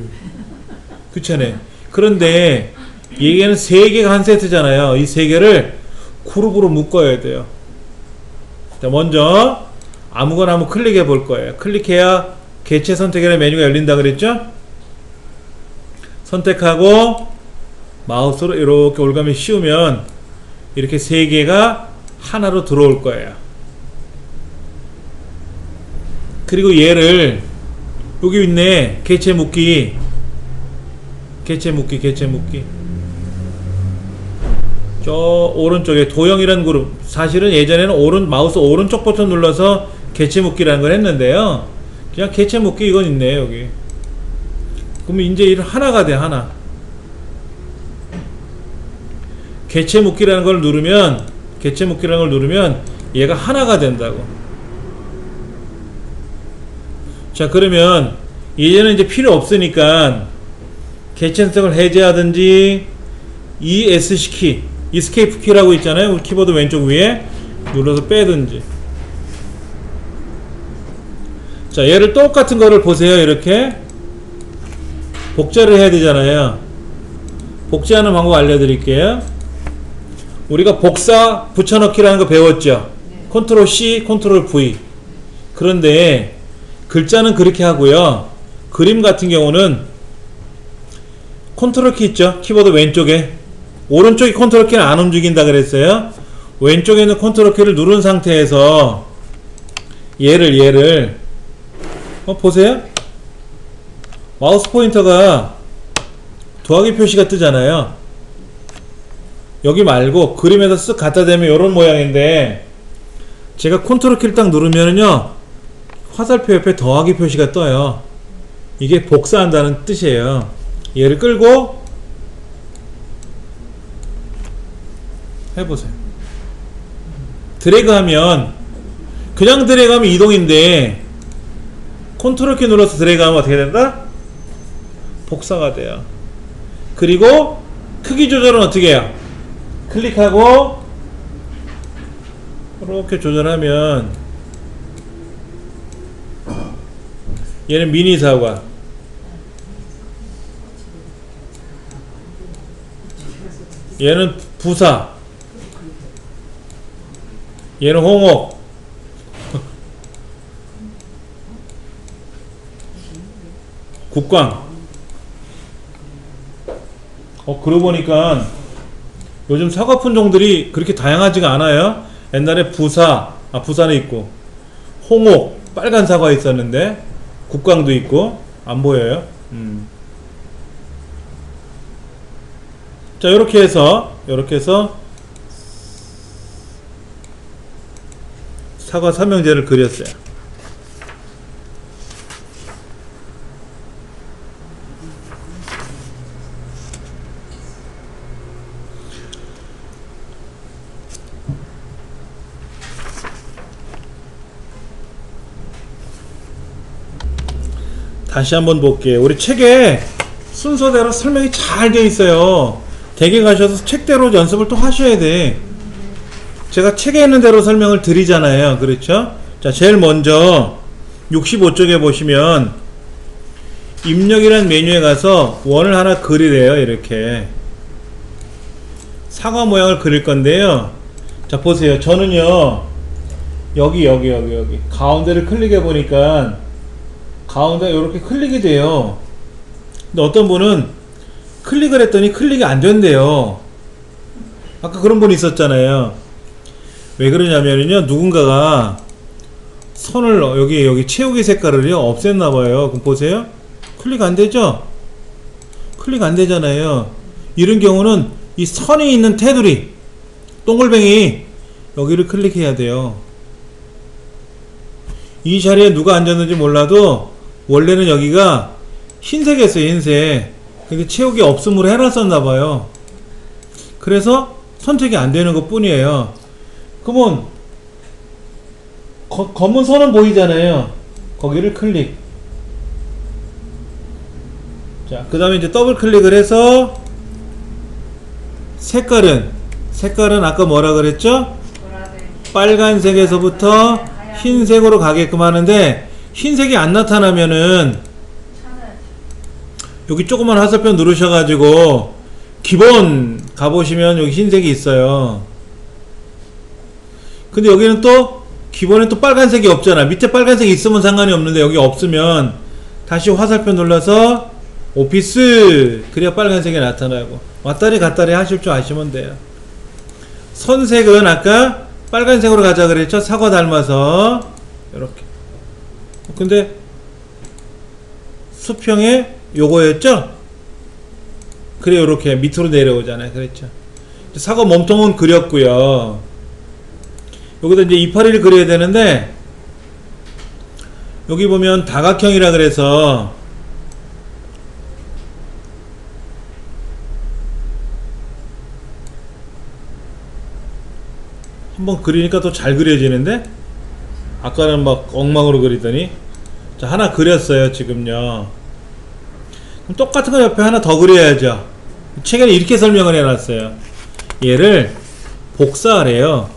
S1: 그렇잖아요. 그런데 얘는 3개가 한 세트잖아요. 이 3개를 그룹으로 묶어야 돼요. 자, 먼저 아무거나 한번 클릭해 볼 거예요. 클릭해야 개체 선택이라는 메뉴가 열린다 그랬죠? 선택하고 마우스로 이렇게 올가미 씌우면 이렇게 3개가 하나로 들어올 거예요. 그리고 얘를 여기 있네. 개체 묶기. 저 오른쪽에 도형이라는 그룹. 사실은 예전에는 마우스 오른쪽 버튼 눌러서 개체 묶기라는 걸 했는데요. 그냥 개체 묶기 이건 있네, 여기. 그러면 이제 이 하나가 돼, 하나. 개체 묶기라는 걸 누르면 얘가 하나가 된다고. 자, 그러면 얘는 이제 필요 없으니까 개체 선택을 해제하든지 ESC 키, 이스케이프 키라고 있잖아요. 우리 키보드 왼쪽 위에 눌러서 빼든지. 자, 얘를 똑같은 거를 보세요. 이렇게 복제를 해야 되잖아요. 복제하는 방법 알려드릴게요. 우리가 복사 붙여넣기라는 거 배웠죠. 컨트롤 C, 컨트롤 V. 그런데 글자는 그렇게 하고요. 그림 같은 경우는 컨트롤 키 있죠. 키보드 왼쪽에. 오른쪽이 컨트롤 키는 안 움직인다 그랬어요. 왼쪽에 있는 컨트롤 키를 누른 상태에서 얘를 보세요. 마우스 포인터가 더하기 표시가 뜨잖아요. 여기 말고 그림에다 쓱 갖다 대면 이런 모양인데, 제가 컨트롤 키를 딱 누르면은요, 화살표 옆에 더하기 표시가 떠요. 이게 복사한다는 뜻이에요. 얘를 끌고 해보세요. 드래그하면, 그냥 드래그하면 이동인데 컨트롤 키 눌러서 드래그하면 어떻게 된다? 복사가 돼요. 그리고 크기 조절은 어떻게 해요? 클릭하고 이렇게 조절하면 얘는 미니 사과, 얘는 부사, 얘는 홍옥, 국광. 그러고 보니까 요즘 사과 품종들이 그렇게 다양하지가 않아요. 옛날에 부사는 있고, 홍옥, 빨간 사과 있었는데, 국광도 있고, 안 보여요. 자, 요렇게 해서 사과 삼형제를 그렸어요. 다시 한번 볼게요. 우리 책에 순서대로 설명이 잘 되어 있어요. 댁에 가셔서 책대로 연습을 또 하셔야 돼. 제가 책에 있는 대로 설명을 드리잖아요. 그렇죠? 자, 제일 먼저 65쪽에 보시면 입력이라는 메뉴에 가서 원을 하나 그리래요. 이렇게 사과 모양을 그릴 건데요. 자, 보세요. 저는요 여기 가운데를 클릭해 보니까 가운데 이렇게 클릭이 돼요. 근데 어떤 분은 클릭을 했더니 클릭이 안 된대요. 아까 그런 분 있었잖아요. 왜 그러냐면요, 누군가가 선을 여기 채우기 색깔을요 없앴나봐요. 그럼 보세요. 클릭 안 되죠? 클릭 안 되잖아요. 이런 경우는 이 선이 있는 테두리 동글뱅이 여기를 클릭해야 돼요. 이 자리에 누가 앉았는지 몰라도 원래는 여기가 흰색이었어요. 흰색. 근데 채우기 없음으로 해놨었나봐요. 그래서 선택이 안 되는 것 뿐이에요. 그러면 검은 선은 보이잖아요. 거기를 클릭. 자, 그 다음에 이제 더블 클릭을 해서 색깔은 아까 뭐라 그랬죠? 빨간색에서부터 흰색으로 가게끔 하는데, 흰색이 안 나타나면은 여기 조그만 화살표 누르셔가지고 기본 가보시면 여기 흰색이 있어요. 근데 여기는 또 기본에 또 빨간색이 없잖아. 밑에 빨간색이 있으면 상관이 없는데 여기 없으면 다시 화살표 눌러서 오피스, 그래야 빨간색이 나타나고 왔다리 갔다리 하실 줄 아시면 돼요. 선색은 아까 빨간색으로 가자 그랬죠? 사과 닮아서 이렇게. 근데 수평에 요거였죠? 그래, 요렇게 밑으로 내려오잖아요. 그랬죠? 사과 몸통은 그렸고요. 여기다 이제 이파리를 그려야 되는데, 여기 보면 다각형이라 그래서 한번 그리니까 또 잘 그려지는데, 아까는 막 엉망으로 그리더니. 자, 하나 그렸어요. 지금요. 그럼 똑같은 거 옆에 하나 더 그려야죠. 책에는 이렇게 설명을 해놨어요. 얘를 복사하래요.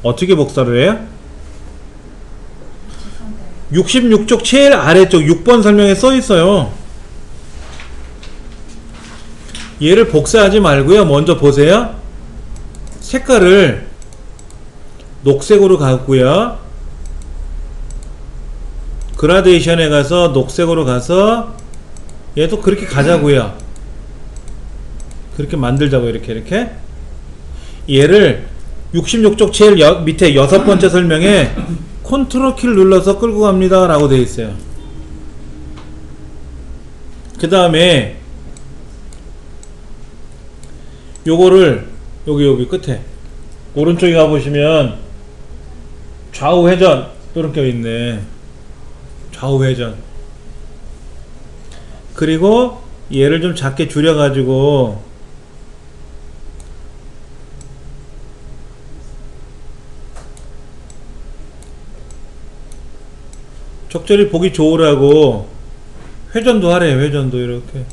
S1: 어떻게 복사를 해요? 66쪽 제일 아래쪽 6번 설명에 써있어요. 얘를 복사하지 말고요, 먼저 보세요. 색깔을 녹색으로 가고요, 그라데이션에 가서 녹색으로 가서 얘도 그렇게 가자고요. 그렇게 만들자고. 이렇게 얘를 66쪽 제일 밑에 6번째 설명에 컨트롤 키를 눌러서 끌고 갑니다 라고 되어 있어요. 그 다음에 요거를 여기 끝에 오른쪽에 가보시면 좌우 회전 이렇게 있네. 좌우 회전. 그리고 얘를 좀 작게 줄여 가지고 적절히 보기 좋으라고 회전도 하래. 회전도 이렇게.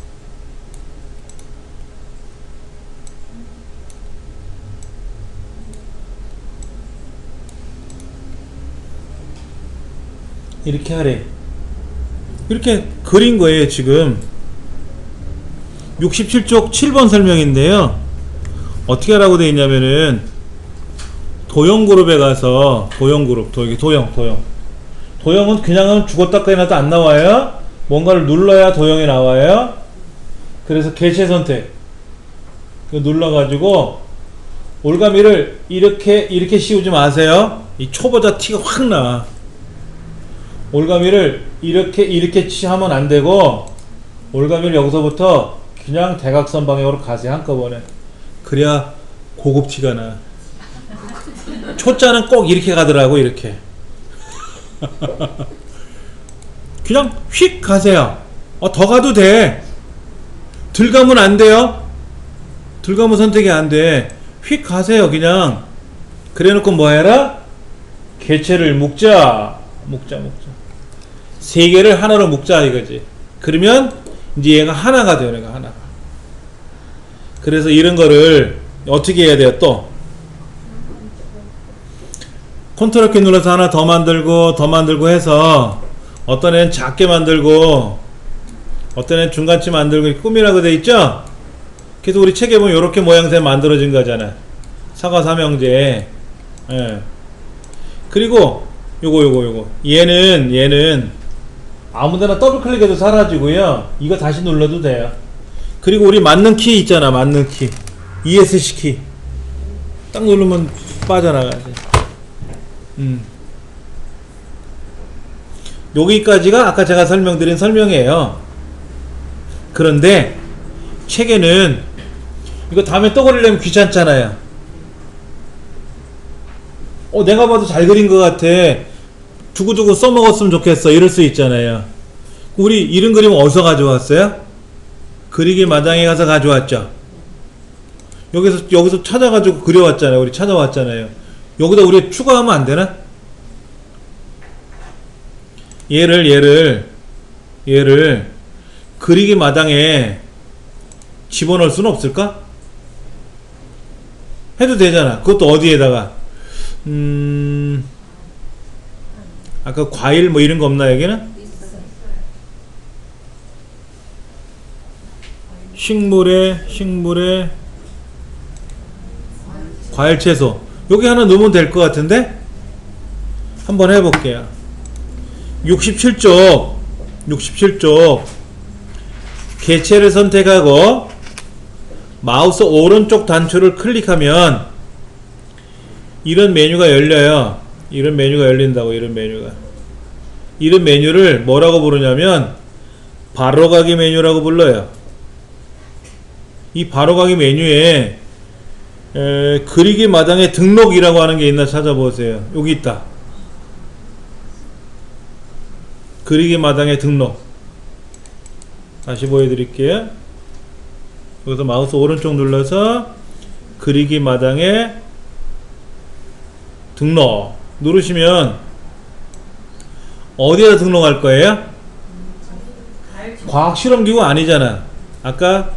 S1: 이렇게 하래. 이렇게 그린 거예요. 지금 67쪽 7번 설명인데요, 어떻게 하라고 되어 있냐면은 도형그룹에 가서 도형그룹, 도형은 그냥 하면 죽었다 깨나도 안 나와요. 뭔가를 눌러야 도형이 나와요. 그래서 개체 선택 눌러가지고 올가미를 이렇게 씌우지 마세요. 이 초보자 티가 확 나. 올가미를 이렇게 하면 안 되고, 올가미를 여기서부터 그냥 대각선 방향으로 가세요. 한꺼번에. 그래야 고급 티가 나. 초자는 꼭 이렇게 가더라고. 이렇게. 그냥 휙 가세요. 더 가도 돼. 들 가면 안 돼요. 들 가면 선택이 안 돼. 휙 가세요. 그냥. 그래 놓고 뭐 해라? 개체를 묶자. 세 개를 하나로 묶자 이거지. 그러면 이제 얘가 하나가 돼요. 얘가 하나가. 그래서 이런 거를 어떻게 해야 돼요? 또 컨트롤 키 눌러서 하나 더 만들고 해서 어떤 애는 작게 만들고 어떤 애는 중간치 만들고 이렇게 꾸미라고 돼 있죠? 그래서 우리 책에 보면 이렇게 모양새 만들어진 거잖아. 사과 삼형제. 예. 그리고 요거 얘는 아무데나 더블 클릭해도 사라지고요. 이거 다시 눌러도 돼요. 그리고 우리 맞는 키 있잖아. 맞는 키 ESC 키 딱 누르면 빠져나가지. 여기까지가 아까 제가 설명드린 설명이에요. 그런데 책에는 이거 다음에 또 그리려면 귀찮잖아요. 내가 봐도 잘 그린 것 같아. 두고두고 써먹었으면 좋겠어. 이럴 수 있잖아요. 우리 이런 그림은 어디서 가져왔어요? 그리기 마당에 가서 가져왔죠. 여기서 찾아가지고 그려왔잖아요. 우리 찾아왔잖아요. 여기다 우리 추가하면 안 되나? 얘를 그리기 마당에 집어넣을 수는 없을까? 해도 되잖아. 그것도 어디에다가 아까 과일 뭐 이런 거 없나 여기는? 식물에 과일 채소 여기 하나 넣으면 될 것 같은데? 한번 해볼게요. 67쪽 개체를 선택하고 마우스 오른쪽 단추를 클릭하면 이런 메뉴가 열려요. 이런 메뉴가 열린다고. 이런 메뉴를 뭐라고 부르냐면 바로가기 메뉴라고 불러요. 이 바로가기 메뉴에 그리기 마당에 등록이라고 하는 게 있나 찾아보세요. 여기 있다. 그리기 마당에 등록. 다시 보여드릴게요. 여기서 마우스 오른쪽 눌러서 그리기 마당에 등록 누르시면 어디에다 등록할 거예요? 과학실험기구 아니잖아. 아까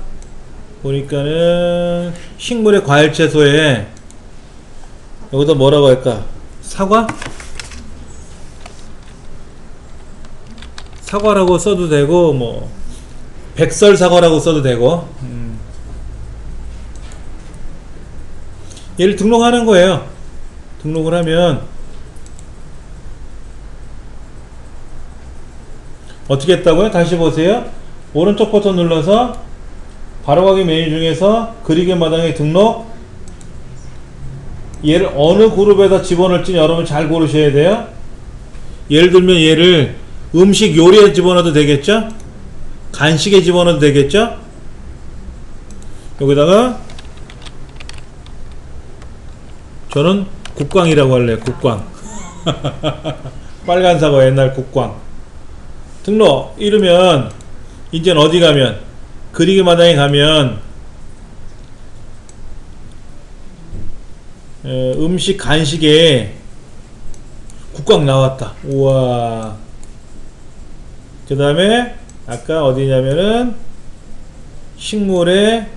S1: 보니까는 식물의 과일 채소에 여기다 뭐라고 할까? 사과? 사과라고 써도 되고 뭐 백설 사과라고 써도 되고 얘를 등록하는 거예요. 등록을 하면 어떻게 했다고요? 다시 보세요. 오른쪽 버튼 눌러서 바로가기 메뉴 중에서 그리기 마당에 등록. 얘를 어느 그룹에다 집어넣을지 여러분 잘 고르셔야 돼요. 예를 들면 얘를 음식 요리에 집어넣어도 되겠죠? 간식에 집어넣어도 되겠죠? 여기다가 저는 국광이라고 할래요. 국광. 빨간 사과 옛날 국광. 등록 이러면 이젠 어디 가면 그리기 마당에 가면 음식 간식에 국광 나왔다. 우와. 그 다음에 아까 어디냐면은 식물에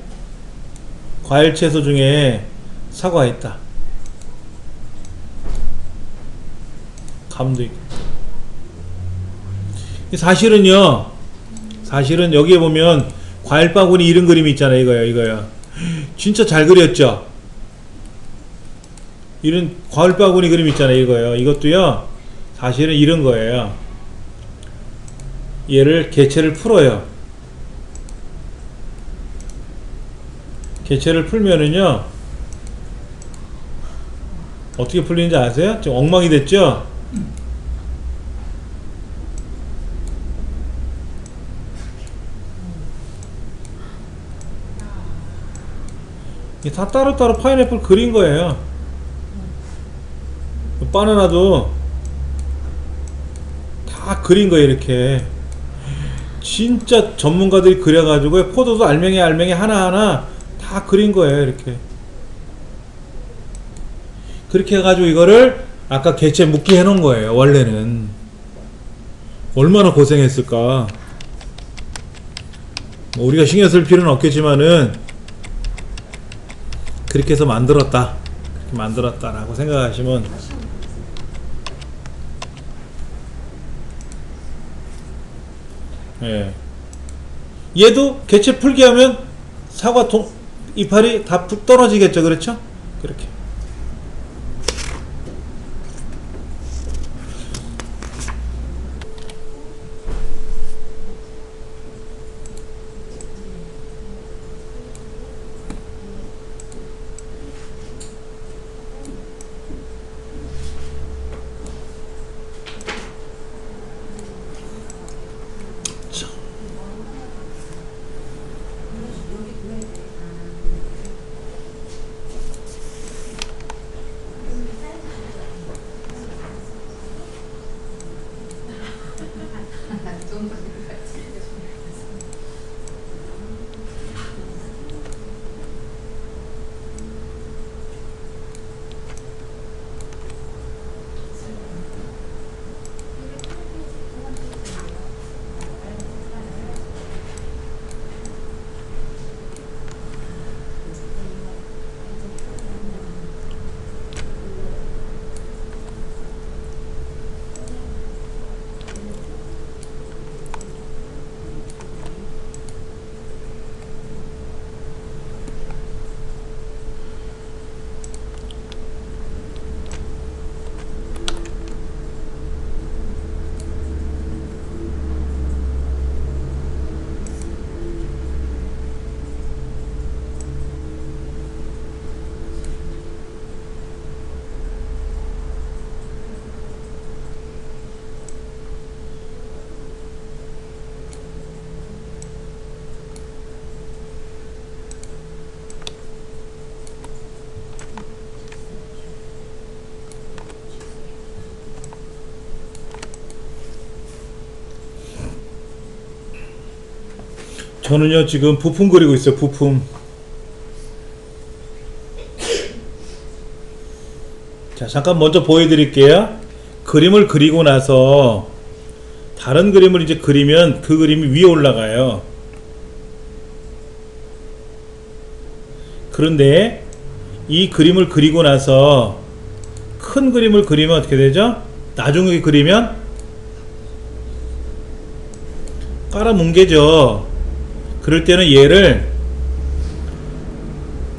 S1: 과일 채소 중에 사과 있다. 감도 있고. 사실은 여기에 보면 과일 바구니 이런 그림이 있잖아요. 이거요. 진짜 잘 그렸죠? 이런 과일 바구니 그림 있잖아요. 이거요. 이것도요. 사실은 이런 거예요. 얘를 개체를 풀어요. 개체를 풀면은요. 어떻게 풀리는지 아세요? 지금 엉망이 됐죠? 이게 다 따로따로 파인애플 그린 거예요. 바나나도 다 그린 거예요. 이렇게 진짜 전문가들이 그려가지고 포도도 알맹이 하나하나 다 그린 거예요. 이렇게 그렇게 해가지고 이거를 아까 개체 묶기 해놓은 거예요. 원래는 얼마나 고생했을까. 뭐 우리가 신경 쓸 필요는 없겠지만은 그렇게 해서 만들었다. 그렇게 만들었다라고 생각하시면 예. 얘도 개체 풀기 하면 사과 이파리 다 떨어지겠죠. 그렇죠? 그렇게. 저는요 지금 부품 그리고 있어요. 부품. 자, 잠깐 먼저 보여드릴게요. 그림을 그리고 나서 다른 그림을 이제 그리면 그 그림이 위에 올라가요. 그런데 이 그림을 그리고 나서 큰 그림을 그리면 어떻게 되죠? 나중에 그리면 깔아뭉개죠. 그럴 때는 얘를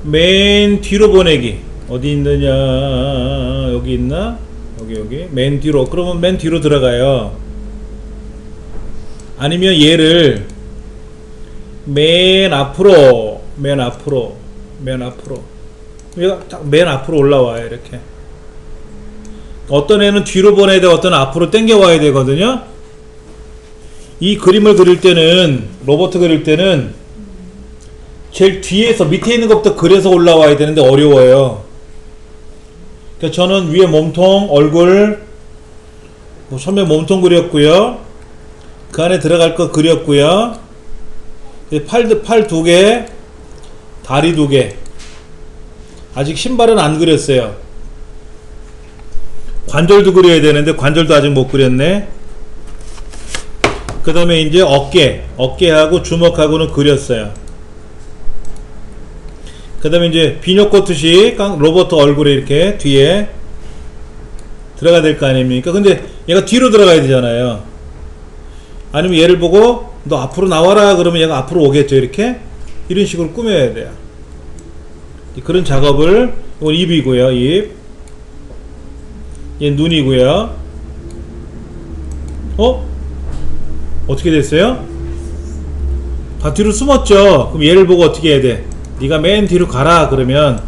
S1: 맨 뒤로 보내기. 어디 있느냐? 여기 있나? 여기 맨 뒤로. 그러면 맨 뒤로 들어가요. 아니면 얘를 맨 앞으로 맨 앞으로 얘가 맨 앞으로 올라와요. 이렇게. 어떤 애는 뒤로 보내야 되고 어떤 애는 앞으로 당겨 와야 되거든요. 이 그림을 그릴 때는, 로봇 그릴 때는 제일 뒤에서 밑에 있는 것부터 그려서 올라와야 되는데 어려워요. 그러니까 저는 위에 몸통, 얼굴, 처음에 몸통 그렸고요. 그 안에 들어갈 거 그렸고요. 팔 두 개, 다리 두 개. 아직 신발은 안 그렸어요. 관절도 그려야 되는데 관절도 아직 못 그렸네. 그 다음에 이제 어깨하고 주먹하고는 그렸어요. 그 다음에 이제 비뇨코트식 로봇 얼굴에 이렇게 뒤에 들어가야 될 거 아닙니까? 근데 얘가 뒤로 들어가야 되잖아요. 아니면 얘를 보고 너 앞으로 나와라 그러면 얘가 앞으로 오겠죠. 이렇게 이런 식으로 꾸며야 돼요. 그런 작업을. 이건 입이고요. 입. 얘 눈이고요. 어떻게 됐어요? 다 뒤로 숨었죠. 그럼 얘를 보고 어떻게 해야 돼? 네가 맨 뒤로 가라 그러면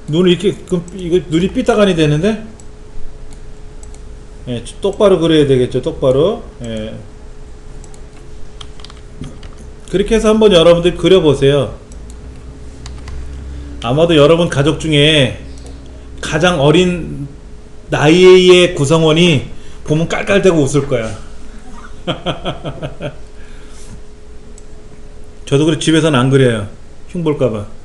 S1: 눈을 이렇게, 그럼 이거 눈이 삐딱하니 되는데? 예, 똑바로 그려야 되겠죠. 똑바로. 예. 그렇게 해서 한번 여러분들 그려보세요. 아마도 여러분 가족 중에 가장 어린 나이의 구성원이 보면 깔깔대고 웃을 거야. 저도 그래 집에서는 안 그려요. 흉 볼까봐.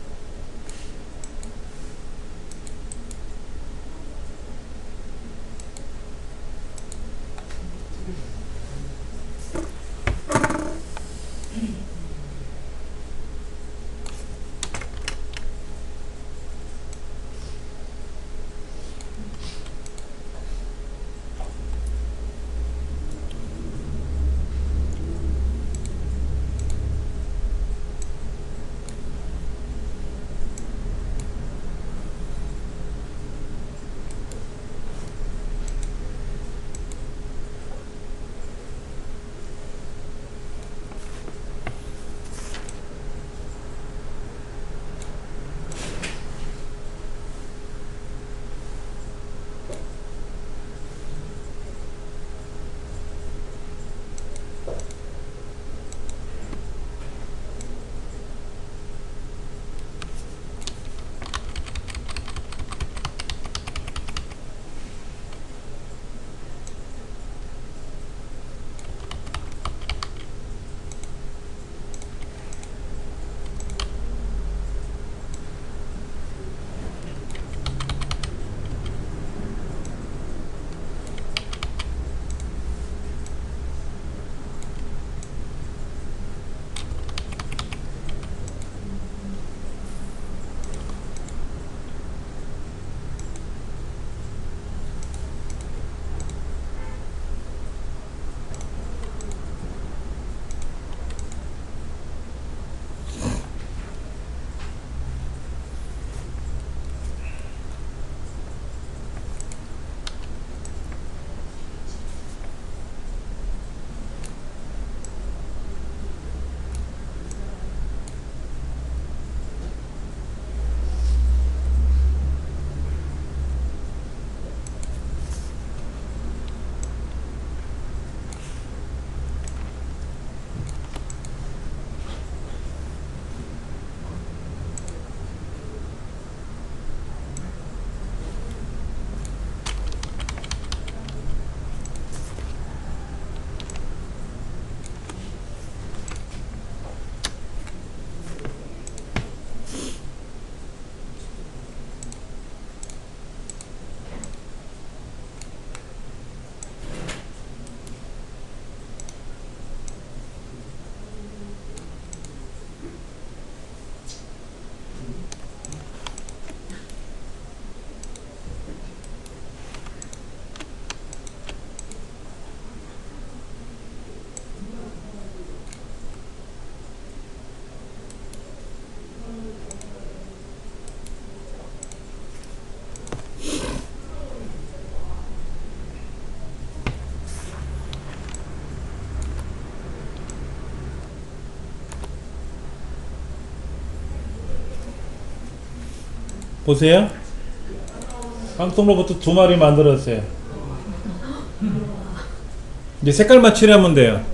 S1: 보세요. 깡통 로봇 2마리 만들었어요. 이제 색깔만 칠하면 돼요.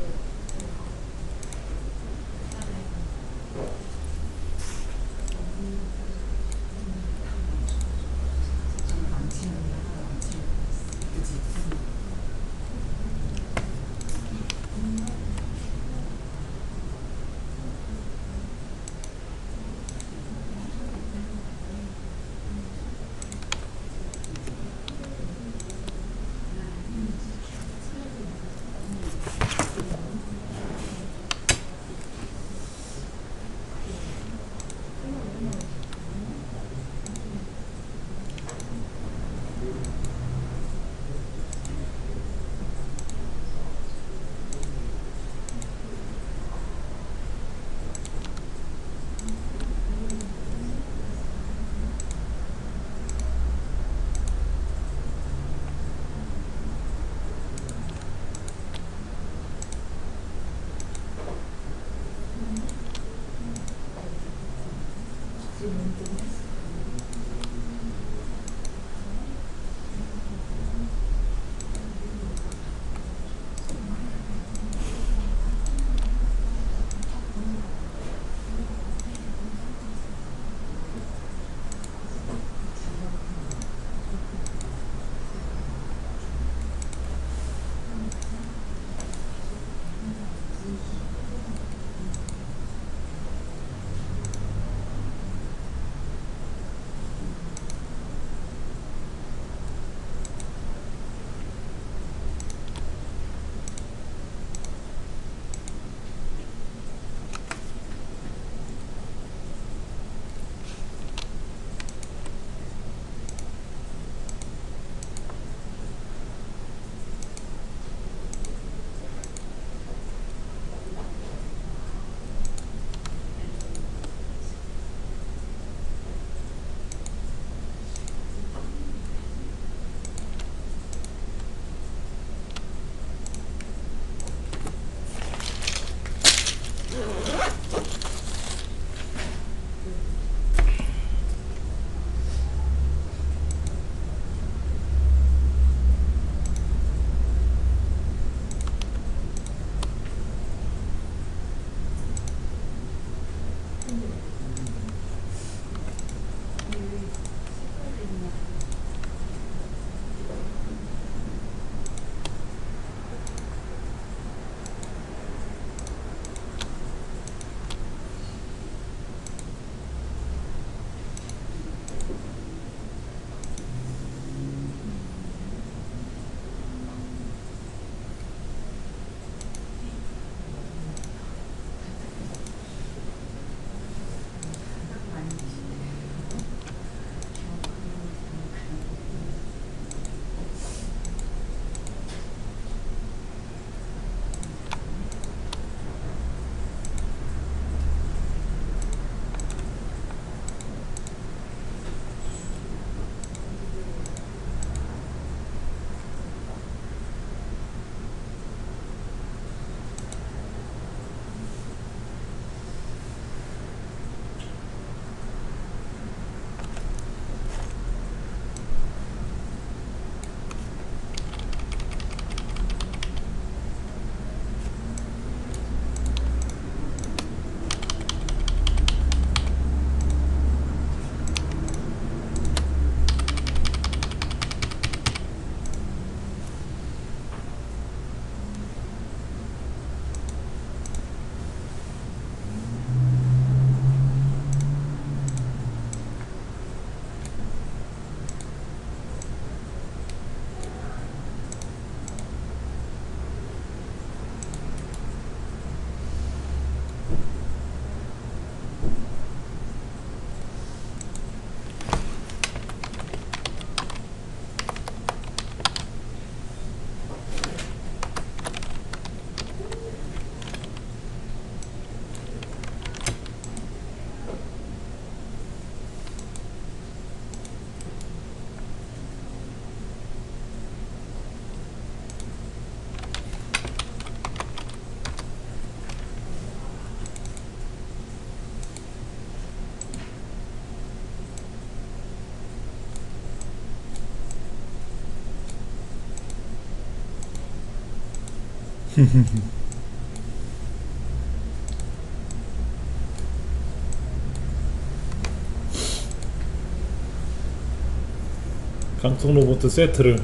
S1: 강성 로봇 세트를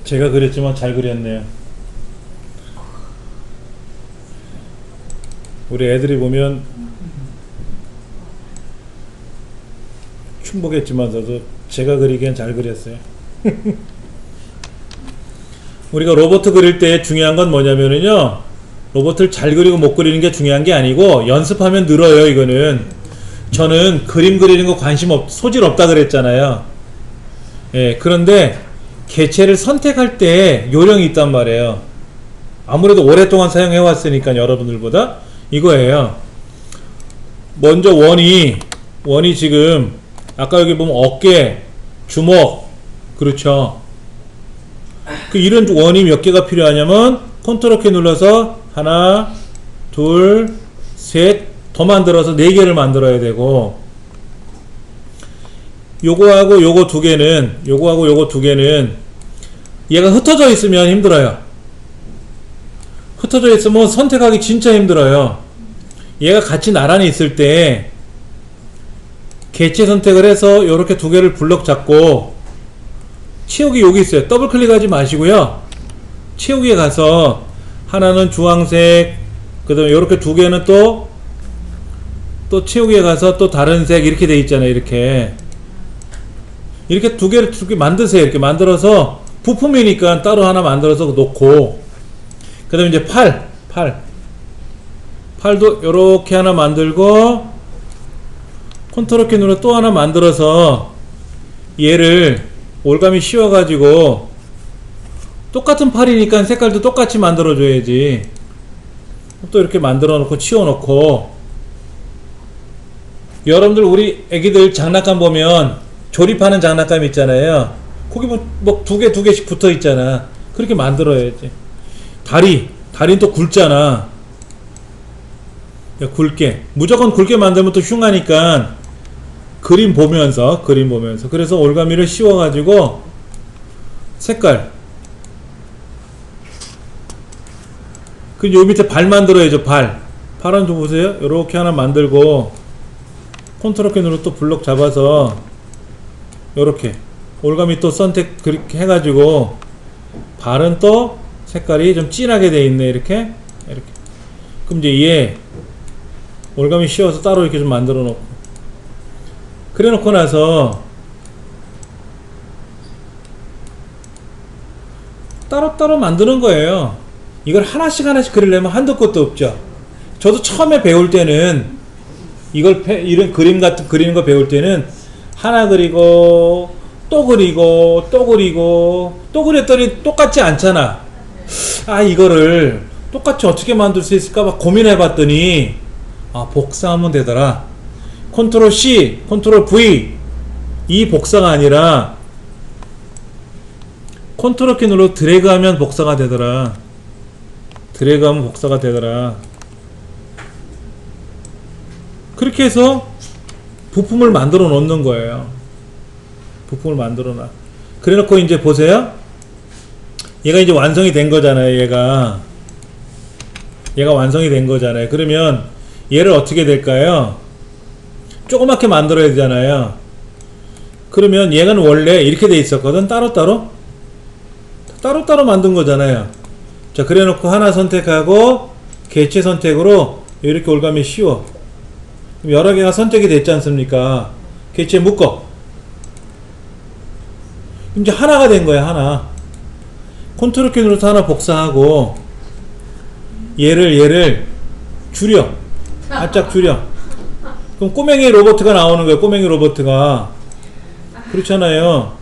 S1: 제가 그렸지만 잘 그렸네요. 우리 애들이 보면 충복했지만서도 제가 그리기엔 잘 그렸어요. 우리가 로봇 그릴 때 중요한 건 뭐냐면요, 로봇을 잘 그리고 못 그리는 게 중요한 게 아니고 연습하면 늘어요. 이거는 저는 그림 그리는 거 소질 없다 그랬잖아요. 예, 그런데 개체를 선택할 때 요령이 있단 말이에요. 아무래도 오랫동안 사용해 왔으니까 여러분들보다 이거예요. 먼저 원이 지금 아까 여기 보면 어깨, 주먹, 그렇죠. 그 이런 원이 몇 개가 필요하냐면 컨트롤 키 눌러서 하나, 둘, 셋 더 만들어서 4개를 만들어야 되고, 요거하고 요거 두 개는 얘가 흩어져 있으면 힘들어요. 흩어져 있으면 선택하기 진짜 힘들어요. 얘가 같이 나란히 있을 때 개체 선택을 해서 요렇게 두 개를 블럭 잡고, 치우기 여기 있어요. 더블 클릭하지 마시고요, 치우기에 가서 하나는 주황색, 그 다음에 요렇게 두 개는 또 치우기에 가서 또 다른 색 이렇게 돼 있잖아요. 이렇게 두 개를 만드세요. 이렇게 만들어서 부품이니까 따로 하나 만들어서 놓고, 그 다음에 이제 팔도 요렇게 하나 만들고 컨트롤 키 눌러 또 하나 만들어서 얘를 올감이 씌워가지고, 똑같은 팔이니까 색깔도 똑같이 만들어 줘야지. 또 이렇게 만들어 놓고 치워 놓고, 여러분들 우리 애기들 장난감 보면 조립하는 장난감 있잖아요. 거기 뭐 두 개씩 붙어 있잖아. 그렇게 만들어야지. 다리는 또 굵잖아. 굵게, 무조건 굵게 만들면 또 흉하니까 그림 보면서 그래서 올가미를 씌워 가지고 색깔, 그 요 밑에 발 만들어야죠. 발은 좀 보세요. 요렇게 하나 만들고 컨트롤 키 눌러 또 블럭 잡아서 요렇게 올가미 또 선택 그렇게 해가지고, 발은 또 색깔이 좀 진하게 돼 있네. 이렇게 그럼 이제 얘 올가미 씌워서 따로 이렇게 좀 만들어 놓고, 그래 놓고 나서 따로따로 만드는 거예요. 이걸 하나씩 그리려면 한도 끝도 없죠. 저도 처음에 배울 때는 이런 그림 같은 그리는 거 배울 때는 하나 그리고 또 그렸더니 똑같지 않잖아. 이거를 똑같이 어떻게 만들 수 있을까 막 고민해 봤더니 복사하면 되더라. 컨트롤 C, 컨트롤 V, 이 복사가 아니라 컨트롤 키 눌러 드래그 하면 복사가 되더라. 그렇게 해서 부품을 만들어 놓는 거예요. 그래 놓고 이제 보세요. 얘가 이제 완성이 된 거잖아요. 얘가 완성이 된 거잖아요. 그러면 얘를 어떻게 될까요? 조그맣게 만들어야 되잖아요. 그러면 얘는 원래 이렇게 돼 있었거든. 따로따로 만든 거잖아요. 자, 그래 놓고 하나 선택하고 개체 선택으로 이렇게 올가미 씌워. 여러 개가 선택이 됐지 않습니까? 개체 묶어. 이제 하나가 된 거야. 하나. 컨트롤 키 눌러서 하나 복사하고 얘를 줄여. 살짝 줄여. 그럼 꼬맹이 로봇가 나오는 거예요. 꼬맹이 로봇가. 그렇잖아요.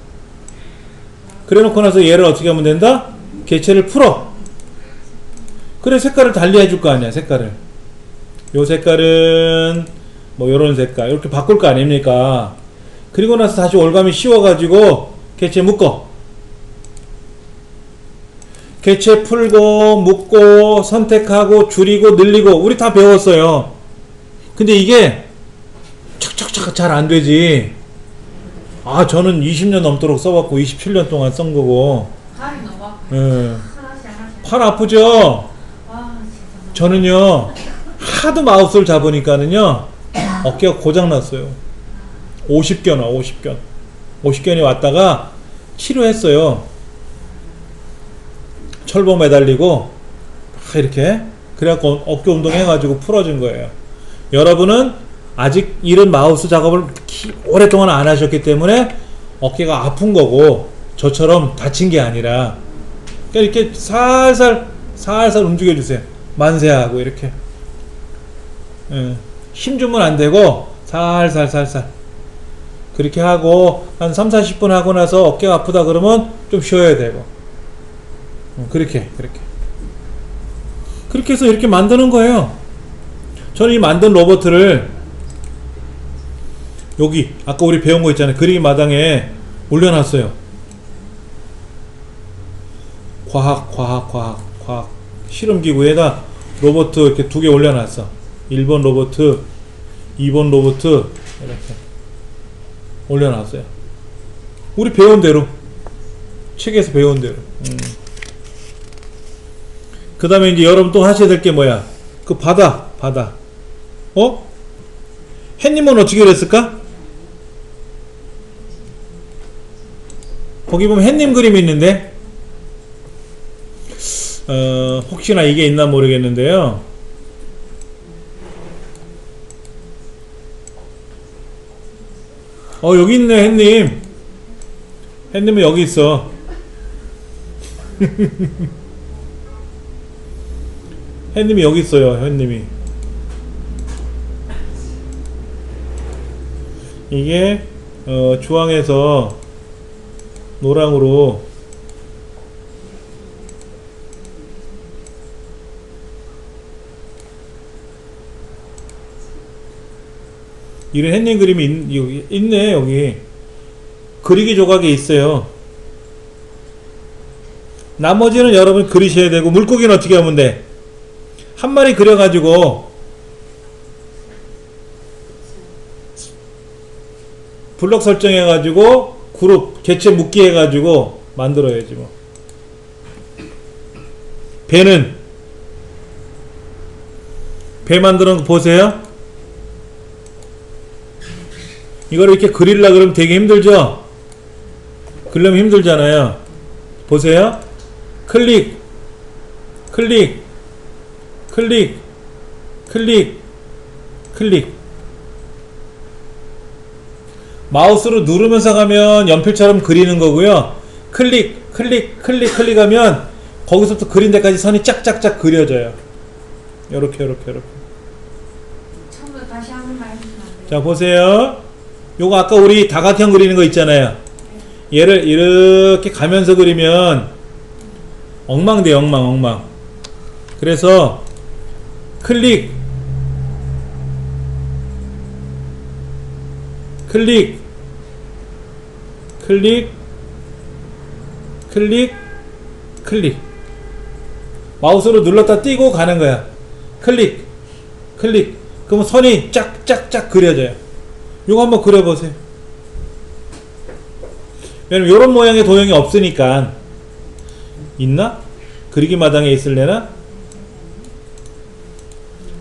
S1: 그래 놓고 나서 얘를 어떻게 하면 된다? 개체를 풀어. 그래, 색깔을 달리 해줄 거 아니야. 요 색깔은 뭐 요런 색깔 이렇게 바꿀 거 아닙니까? 그리고 나서 다시 올가미 씌워가지고 개체 묶어. 개체 풀고 묶고 선택하고 줄이고 늘리고 우리 다 배웠어요. 근데 이게 척척척 잘 안 되지. 아, 저는 20년 넘도록 써봤고 27년 동안 쓴 거고.
S2: 발이 너무 아파.
S1: 예.
S2: 하나씩 하나씩.
S1: 팔 아프죠?
S2: 아 진짜.
S1: 저는요 하도 마우스를 잡으니까는요 어깨가 고장났어요. 50견 와 50견 50견이 왔다가 치료했어요. 철봉 매달리고 막 이렇게 그래갖고 어깨 운동 해가지고 풀어준 거예요. 여러분은 아직 이런 마우스 작업을 오랫동안 안 하셨기 때문에 어깨가 아픈 거고 저처럼 다친 게 아니라 그러니까 이렇게 살살 움직여 주세요. 만세하고 이렇게. 예. 힘 주면 안 되고 살살 그렇게 하고 한 3-40분 하고 나서 어깨가 아프다 그러면 좀 쉬어야 되고. 그렇게 해서 이렇게 만드는 거예요. 저는 이 만든 로봇을 여기 아까 우리 배운 거 있잖아요. 그리기 마당에 올려놨어요. 과학 실험기구에다 로봇 이렇게 2개 올려놨어. 1번 로봇 2번 로봇 이렇게 올려놨어요. 우리 배운 대로 책에서 배운 대로. 그 다음에 이제 여러분 또 하셔야 될 게 뭐야? 그 바다. 어? 햇님은 어떻게 그랬을까? 거기 보면 햇님 그림이 있는데, 혹시나 이게 있나 모르겠는데요. 여기 있네, 햇님. 햇님은 여기 있어. 햇님이 여기 있어요, 햇님이. 이게, 주황에서 노랑으로 이런 햇님 그림이 있네. 여기 그리기 조각이 있어요. 나머지는 여러분 그리셔야 되고, 물고기는 어떻게 하면 돼? 한 마리 그려가지고 블럭 설정해가지고 그룹 개체 묶기 해가지고 만들어야지 뭐. 배는 배 만드는 거 보세요. 이걸 이렇게 그리려 그러면 되게 힘들죠? 그리려면 힘들잖아요. 보세요. 클릭 마우스로 누르면서 가면 연필처럼 그리는 거고요. 클릭하면 거기서부터 그린 데까지 선이 짝짝짝 그려져요. 요렇게.
S2: 처음부터 다시 한 번만 해주시면 안 돼요?
S1: 자, 보세요. 요거 아까 우리 다각형 그리는 거 있잖아요. 얘를 이렇게 가면서 그리면 엉망돼요. 엉망. 그래서 클릭 마우스로 눌렀다 띄고 가는 거야. 클릭 그러면 선이 짝짝짝 그려져요. 요거 한번 그려보세요. 왜냐면 요런 모양의 도형이 없으니까. 있나? 그리기 마당에 있을래나?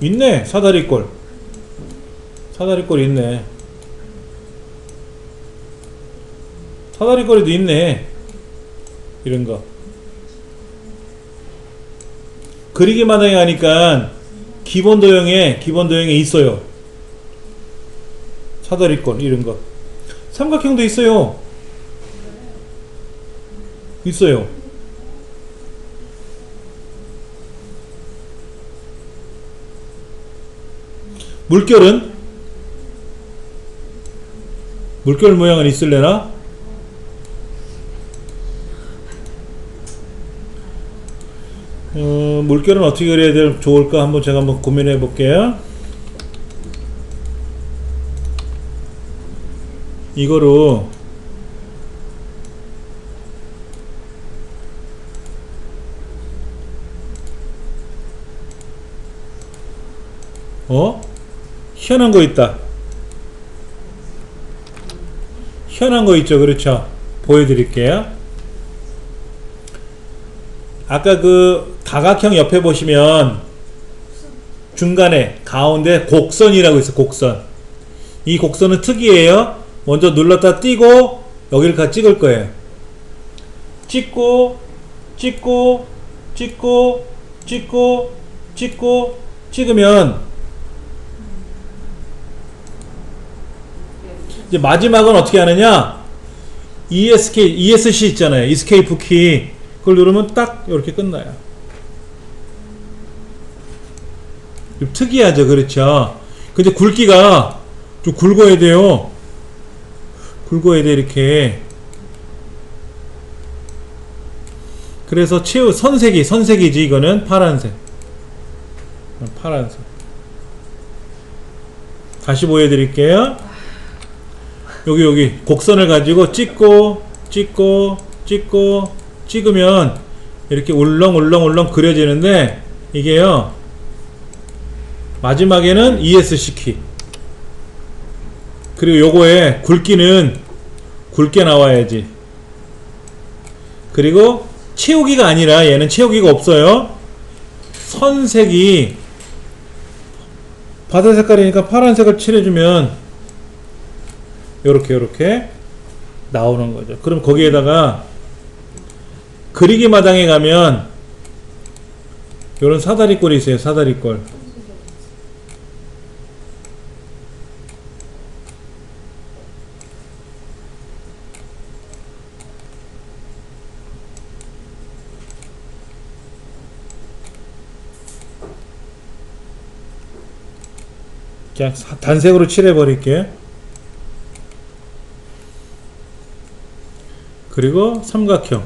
S1: 있네. 사다리꼴 있네. 사다리꼴에도 있네. 이런거 그리기 마당에 하니까 기본 도형에 있어요. 사다리꼴 이런거. 삼각형도 있어요. 물결 모양은 있을래나? 물결은 어떻게 그려야 좋을까? 제가 한번 고민해 볼게요. 이거로 희한한 거 있다. 희한한 거 있죠. 그렇죠. 보여드릴게요. 아까 그 다각형 옆에 보시면 중간에 가운데 곡선이라고 있어요. 곡선. 이 곡선은 특이해요. 먼저 눌렀다 띄고 여기를 가 찍을 거예요. 찍고 찍고 찍고 찍고 찍고 찍으면 이제 마지막은 어떻게 하느냐? ESC 있잖아요. 이스케이프 키. 그걸 누르면 딱 이렇게 끝나요. 좀 특이하죠. 그렇죠. 근데 굵기가 좀 굵어야 돼요. 굵어야 돼. 이렇게. 그래서 선색이지. 이거는 파란색. 다시 보여드릴게요. 여기 곡선을 가지고 찍고 찍으면 이렇게 울렁울렁 그려지는데, 이게요 마지막에는 ESC 키. 그리고 요거에 굵기는 굵게 나와야지. 그리고 채우기가 아니라, 얘는 채우기가 없어요. 선색이 바다 색깔이니까 파란색을 칠해주면 요렇게 나오는 거죠. 그럼 거기에다가 그리기 마당에 가면 요런 사다리꼴이 있어요. 사다리꼴. 그냥 단색으로 칠해 버릴게요. 그리고 삼각형.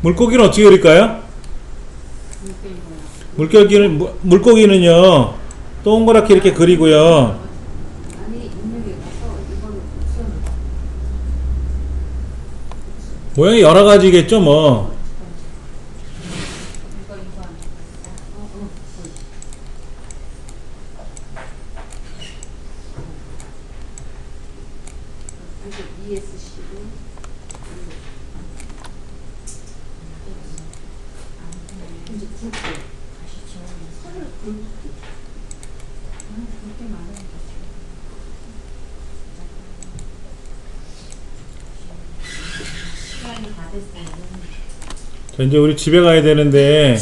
S1: 물고기는 어떻게 그릴까요? 물고기는요 동그랗게 이렇게 그리고요. 모양이 여러 가지겠죠 뭐. 자, 이제 우리 집에 가야 되는데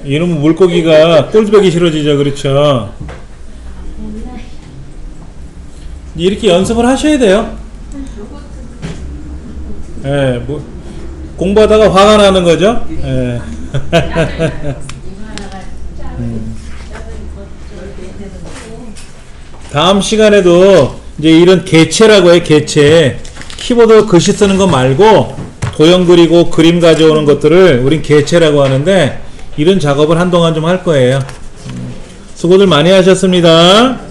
S1: 이놈 물고기가 꼴배기 싫어지죠. 그렇죠. 이렇게 연습을 하셔야 돼요. 예, 뭐 공부하다가 화가 나는 거죠. 예.
S2: 이거 하나가
S1: 다음 시간에도 이제 이런 개체라고 해, 개체. 키보드 글씨 쓰는 거 말고 도형 그리고 그림 가져오는 것들을 우린 개체라고 하는데 이런 작업을 한동안 좀 할 거예요. 수고들 많이 하셨습니다.